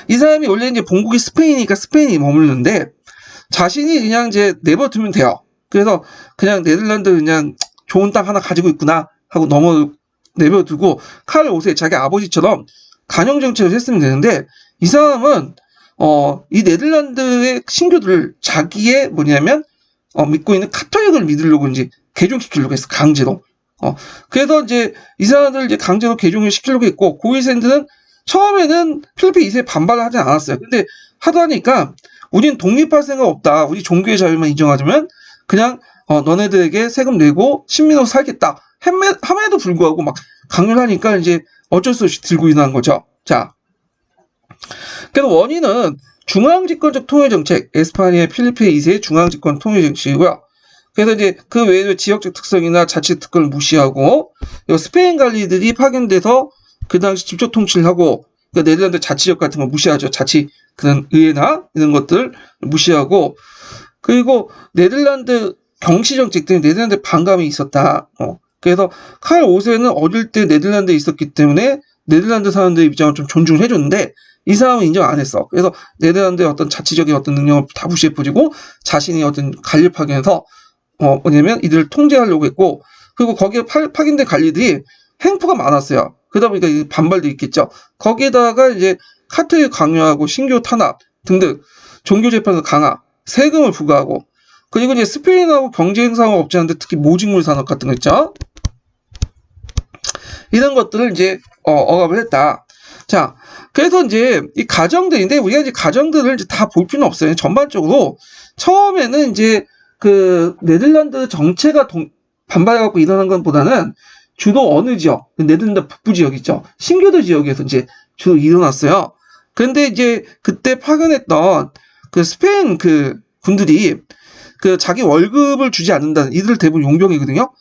이 사람이 원래 이제 본국이 스페인이니까 스페인이 머물는데 자신이 그냥 이제 내버려두면 돼요. 그래서 그냥 네덜란드 그냥 좋은 땅 하나 가지고 있구나 하고 내버려두고 칼 5세 자기 아버지처럼 간영 정책을 했으면 되는데 이 사람은 이 네덜란드의 신교들을 자기의 뭐냐면 믿고 있는 카톨릭을 믿으려고 이제 개종시키려고 했어. 강제로. 그래서 이제 이 사람들을 이제 강제로 개종을 시키려고 했고 고위센들은 처음에는 필리페 2세에 반발을 하지 않았어요. 근데 하다 하니까 우린 독립할 생각 없다. 우리 종교의 자유만 인정하자면 그냥 너네들에게 세금 내고 신민으로 살겠다. 함에도 불구하고 막 강요를 하니까 이제 어쩔 수 없이 들고 일어난 거죠. 자, 그래서 원인은 중앙집권적 통일정책, 에스파니아 필리페 2세의 중앙집권 통일정책이고요. 그래서 이제 그 외에도 지역적 특성이나 자치 특권을 무시하고 스페인 관리들이 파견돼서 그 당시 직접 통치를 하고 그러니까 네덜란드 자치력 같은 거 무시하죠. 자치 그런 의회나 이런 것들 무시하고 그리고 네덜란드 경시 정책 때문에 네덜란드 반감이 있었다. 그래서 칼 5세는 어릴 때 네덜란드에 있었기 때문에 네덜란드 사람들의 입장을 좀 존중을 해줬는데 이 사람은 인정 안 했어. 그래서 네덜란드의 어떤 자치적인 어떤 능력을 다 무시해 버리고 자신이 어떤 관리를 파견해서 뭐냐면 이들을 통제하려고 했고, 그리고 거기에 파견된 관리들이 행포가 많았어요. 그러다 보니까 반발도 있겠죠. 거기에다가 이제 카트를 강요하고 신교 탄압 등등 종교 재판에서 강화, 세금을 부과하고, 그리고 이제 스페인하고 경제 행사가 없지 않은데 특히 모직물 산업 같은 거 있죠. 이런 것들을 이제 억압을 했다. 자, 그래서 이제 이 가정들인데 우리가 이제 가정들을 이제 다 볼 필요는 없어요. 전반적으로 처음에는 이제 그 네덜란드 정체가 반발해갖고 일어난 것보다는 주로 어느 지역, 네덜란드 북부 지역 있죠. 신교도 지역에서 이제 주로 일어났어요. 그런데 이제 그때 파견했던 그 스페인 그 군들이 그 자기 월급을 주지 않는다는, 이들 대부분 용병이거든요.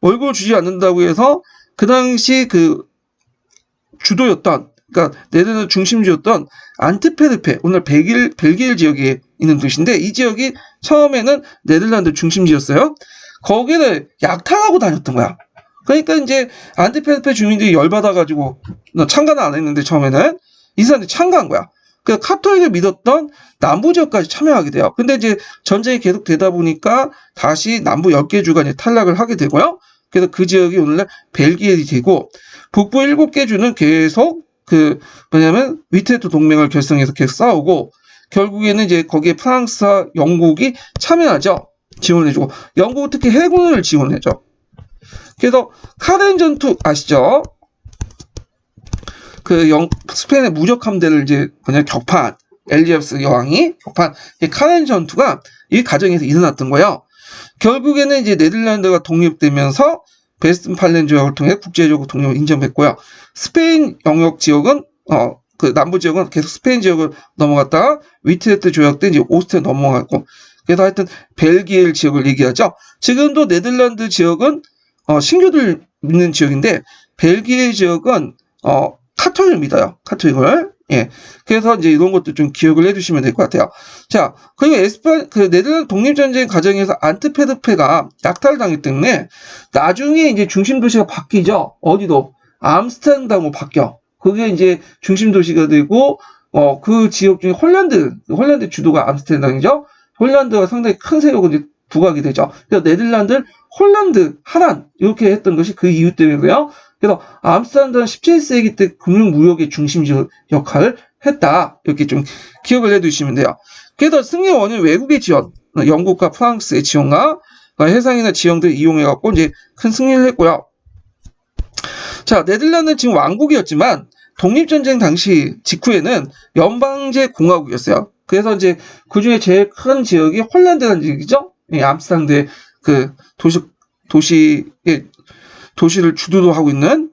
월급을 주지 않는다고 해서 그 당시 그 주도였던, 그러니까 네덜란드 중심지였던 안트페르페, 오늘 벨기에 지역에 있는 도시인데, 이 지역이 처음에는 네덜란드 중심지였어요. 거기를 약탈하고 다녔던 거야. 그러니까 이제 안트페르페 주민들이 열받아가지고 참가는 안 했는데 처음에는 이 사람들이 참가한 거야. 그 카톨릭을 믿었던 남부 지역까지 참여하게 돼요. 근데 이제 전쟁이 계속 되다 보니까 다시 남부 10개 주가 이제 탈락을 하게 되고요. 그래서 그 지역이 오늘날 벨기에이 되고, 북부 7개 주는 계속 뭐냐면 위테르트 동맹을 결성해서 계속 싸우고, 결국에는 이제 거기에 프랑스와 영국이 참여하죠. 지원해주고, 영국은 특히 해군을 지원해줘. 그래서 카렌 전투 아시죠? 스페인의 무적 함대를 이제 격파한 엘리아스 여왕이 격파한 카렌 전투가 이 과정에서 일어났던 거예요. 결국에는 이제 네덜란드가 독립되면서 베스트팔렌 조약을 통해 국제적으로 독립을 인정했고요. 스페인 영역 지역은 그 남부 지역은 계속 스페인 지역을 넘어갔다가 위트레트 조약 때 이제 오스트리아 넘어갔고, 그래서 하여튼 벨기에 지역을 얘기하죠. 지금도 네덜란드 지역은 신교들 믿는 지역인데, 벨기에 지역은 카톨릭을 믿어요. 카톨릭을. 예. 그래서 이제 이런 것도 좀 기억을 해두시면 될 것 같아요. 자, 그리고 네덜란드 독립전쟁 과정에서 안트페르페가 약탈을 당했기 때문에 나중에 이제 중심 도시가 바뀌죠. 어디도 암스테르담으로 바뀌어. 그게 이제 중심 도시가 되고, 그 지역 중에 홀란드 주도가 암스테르담이죠. 홀란드가 상당히 큰 세력을 이제 부각이 되죠. 그래서 네덜란드, 홀란드, 하란 이렇게 했던 것이 그 이유 때문이고요. 그래서 암스테르담은 17세기 때 금융무역의 중심지 역할을 했다. 이렇게 좀 기억을 해두시면 돼요. 그래서 승리의 원인 외국의 지원, 영국과 프랑스의 지원과 해상이나 지형들을 이용해갖고 이제 큰 승리를 했고요. 자, 네덜란드는 지금 왕국이었지만 독립전쟁 당시 직후에는 연방제 공화국이었어요. 그래서 이제 그 중에 제일 큰 지역이 홀란드라는 지역이죠. 암스테르담의 그 도시를 주도로 하고 있는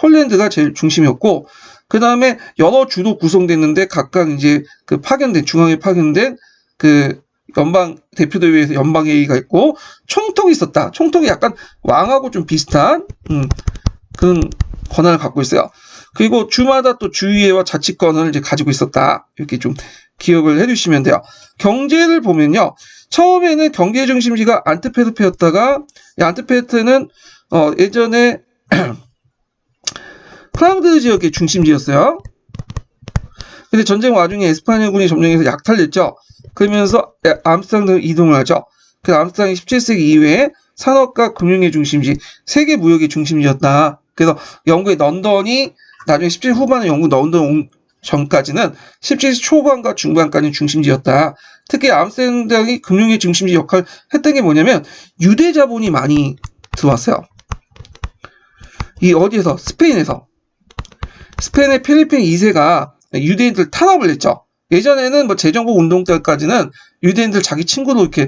홀란드가 제일 중심이었고, 그 다음에 여러 주도 구성됐는데 각각 이제 그 중앙에 파견된 그 연방 대표대회에서 연방회의가 있고, 총독이 있었다. 총독이 약간 왕하고 좀 비슷한 그런 권한을 갖고 있어요. 그리고 주마다 또 주의회와 자치권을 이제 가지고 있었다. 이렇게 좀 기억을 해주시면 돼요. 경제를 보면요, 처음에는 경제 중심지가 안트페르페였다가, 안트페르페는 예전에 프랑드 지역의 중심지였어요. 근데 전쟁 와중에 에스파냐군이 점령해서 약탈됐죠. 그러면서 암스테르담으로 이동을 하죠. 그 암스테르담이 17세기 이후에 산업과 금융의 중심지, 세계 무역의 중심지였다. 그래서 영국의 런던이 나중에 17세기 후반에 영국 런던 온 전까지는 17세기 초반과 중반까지 중심지였다. 특히 암스테르담이 금융의 중심지 역할을 했던 게 뭐냐면 유대 자본이 많이 들어왔어요. 이 어디에서? 스페인의 필리핀 2세가 유대인들 탄압을 했죠. 예전에는 뭐 재정복 운동 때까지는 유대인들 자기 친구로 이렇게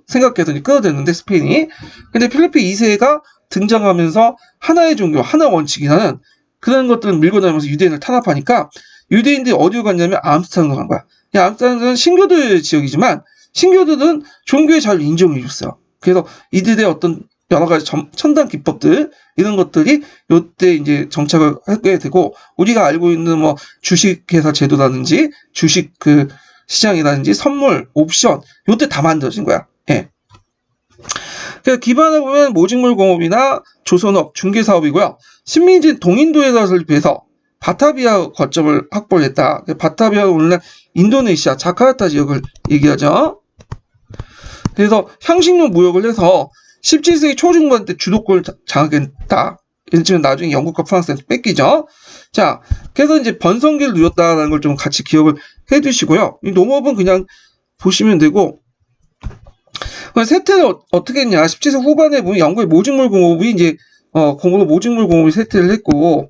생각해서 끌어들였는데 스페인이. 근데 필리핀 2세가 등장하면서 하나의 종교, 하나 원칙이라는 그런 것들을 밀고 다니면서 유대인을 탄압하니까 유대인들이 어디로 갔냐면 암스테르담으로 간 거야. 암스테르담은 신교들 지역이지만 신교들은 종교에 잘 인정해 줬어요. 그래서 이들의 어떤 여러 가지 첨단 기법들, 이런 것들이 요때 이제 정착을 하게 되고, 우리가 알고 있는 뭐 주식회사 제도라든지 주식 그 시장이라든지 선물, 옵션, 요때 다 만들어진 거야. 예. 그래서 기반을 보면 모직물 공업이나 조선업, 중개사업이고요. 식민지 동인도에서 설립해서 바타비아 거점을 확보를 했다. 바타비아는 오늘날 인도네시아 자카르타 지역을 얘기하죠. 그래서 향신료 무역을 해서 17세기 초중반 때 주도권을 장악했다. 지금 나중에 영국과 프랑스한테 뺏기죠. 자, 그래서 이제 번성기를 누렸다는 걸 좀 같이 기억을 해두시고요. 이 농업은 그냥 보시면 되고, 세태를 어떻게 했냐? 17세기 후반에 보면 영국의 모직물 공업이 이제 공으로 모직물 공업이 세태를 했고,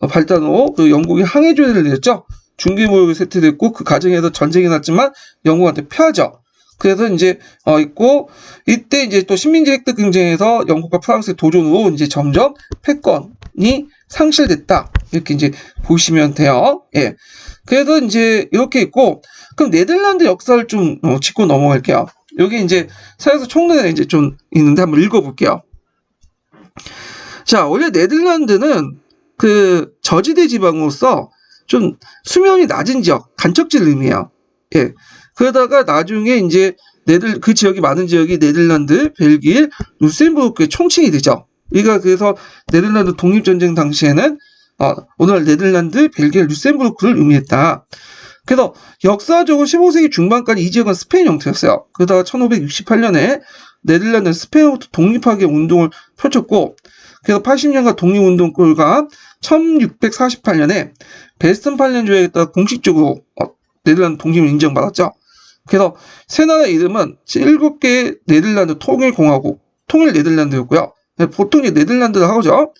발달 후 그 영국이 항해 조례를 내렸죠. 중개 무역이 세태됐고 그 과정에서 전쟁이 났지만 영국한테 패하죠. 그래서 이제 있고 이때 이제 또 식민지 획득 경쟁에서 영국과 프랑스의 도전으로 이제 점점 패권이 상실됐다. 이렇게 이제 보시면 돼요. 예. 그래서 이제 이렇게 있고 그럼 네덜란드 역사를 좀 짚고 넘어갈게요. 여기 이제 사에서 총론에 이제 좀 있는데 한번 읽어볼게요. 자, 원래 네덜란드는 그 저지대 지방으로서 좀 수면이 낮은 지역, 간척지를 의미해요. 예. 그러다가 나중에 이제 그 지역이 많은 지역이 네덜란드, 벨기에, 루셈부르크의 총칭이 되죠. 그러니까 그래서 네덜란드 독립전쟁 당시에는 오늘날 네덜란드, 벨기에, 루셈부르크를 의미했다. 그래서 역사적으로 15세기 중반까지 이 지역은 스페인 형태였어요. 그러다가 1568년에 네덜란드는 스페인으로부터 독립하기 운동을 펼쳤고 그래서 80년간 독립운동 꿀과 1648년에 베스턴팔렌 조약에 따라 공식적으로 네덜란드 독립을 인정받았죠. 그래서 세 나라 이름은 7개의 네덜란드 통일공화국, 통일 네덜란드였고요. 보통 네덜란드를 하죠.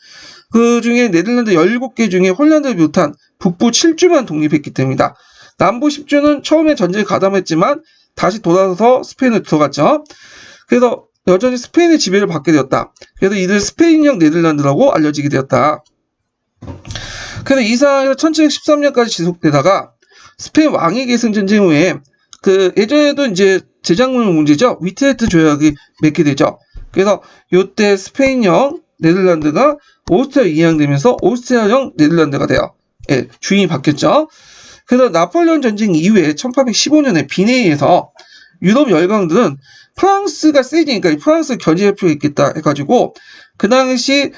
그 중에 네덜란드 17개 중에 홀란드를 비롯한 북부 7주만 독립했기 때문이다. 남부 10주는 처음에 전쟁에 가담했지만 다시 돌아서 스페인을 들어갔죠. 그래서 여전히 스페인의 지배를 받게 되었다. 그래서 이들 스페인형 네덜란드라고 알려지게 되었다. 그래서 이 상황에서 1713년까지 지속되다가 스페인 왕위 계승 전쟁 후에 그 예전에도 이제 제작물 문제죠. 위트헤트 조약이 맺게 되죠. 그래서 이때 스페인형 네덜란드가 오스트리아 이양되면서 오스트리아형 네덜란드가 돼요. 예, 주인이 바뀌었죠. 그래서 나폴레옹 전쟁 이후에 1815년에 비내에서 유럽 열강들은 프랑스가 세지니까 프랑스를 견제할 필요가 있겠다 해가지고 그 당시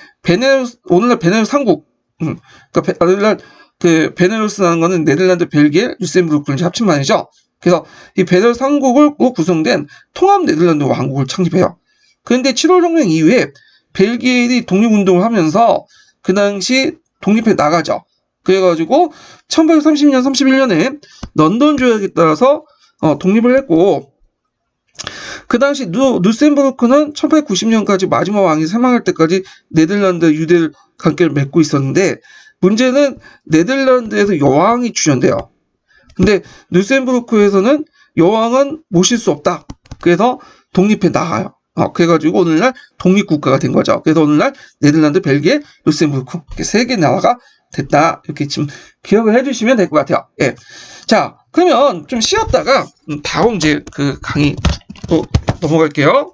오늘날 베네루스 삼국 그러니까 오늘날 그 베네루스라는 거는 네덜란드, 벨기에, 루셈부르크를 합친 말이죠. 그래서 이 베네루스 삼국으로 구성된 통합 네덜란드 왕국을 창립해요. 그런데 7월 혁명 이후에 벨기에이 독립운동을 하면서 그 당시 독립해 나가죠. 그래가지고 1830년, 31년에 런던 조약에 따라서 독립을 했고 그 당시 루셈부르크는 1890년까지 마지막 왕이 사망할 때까지 네덜란드 유대 관계를 맺고 있었는데 문제는 네덜란드에서 여왕이 출연돼요. 근데 루셈부르크에서는 여왕은 모실 수 없다. 그래서 독립해 나가요. 그래가지고 오늘날 독립국가가 된 거죠. 그래서 오늘날 네덜란드, 벨기에, 루셈부르크 이렇게 세 개 나라가 됐다. 이렇게 지금 기억을 해주시면 될 것 같아요. 예. 자, 그러면 좀 쉬었다가 다음 이제 그 강의 또 넘어갈게요.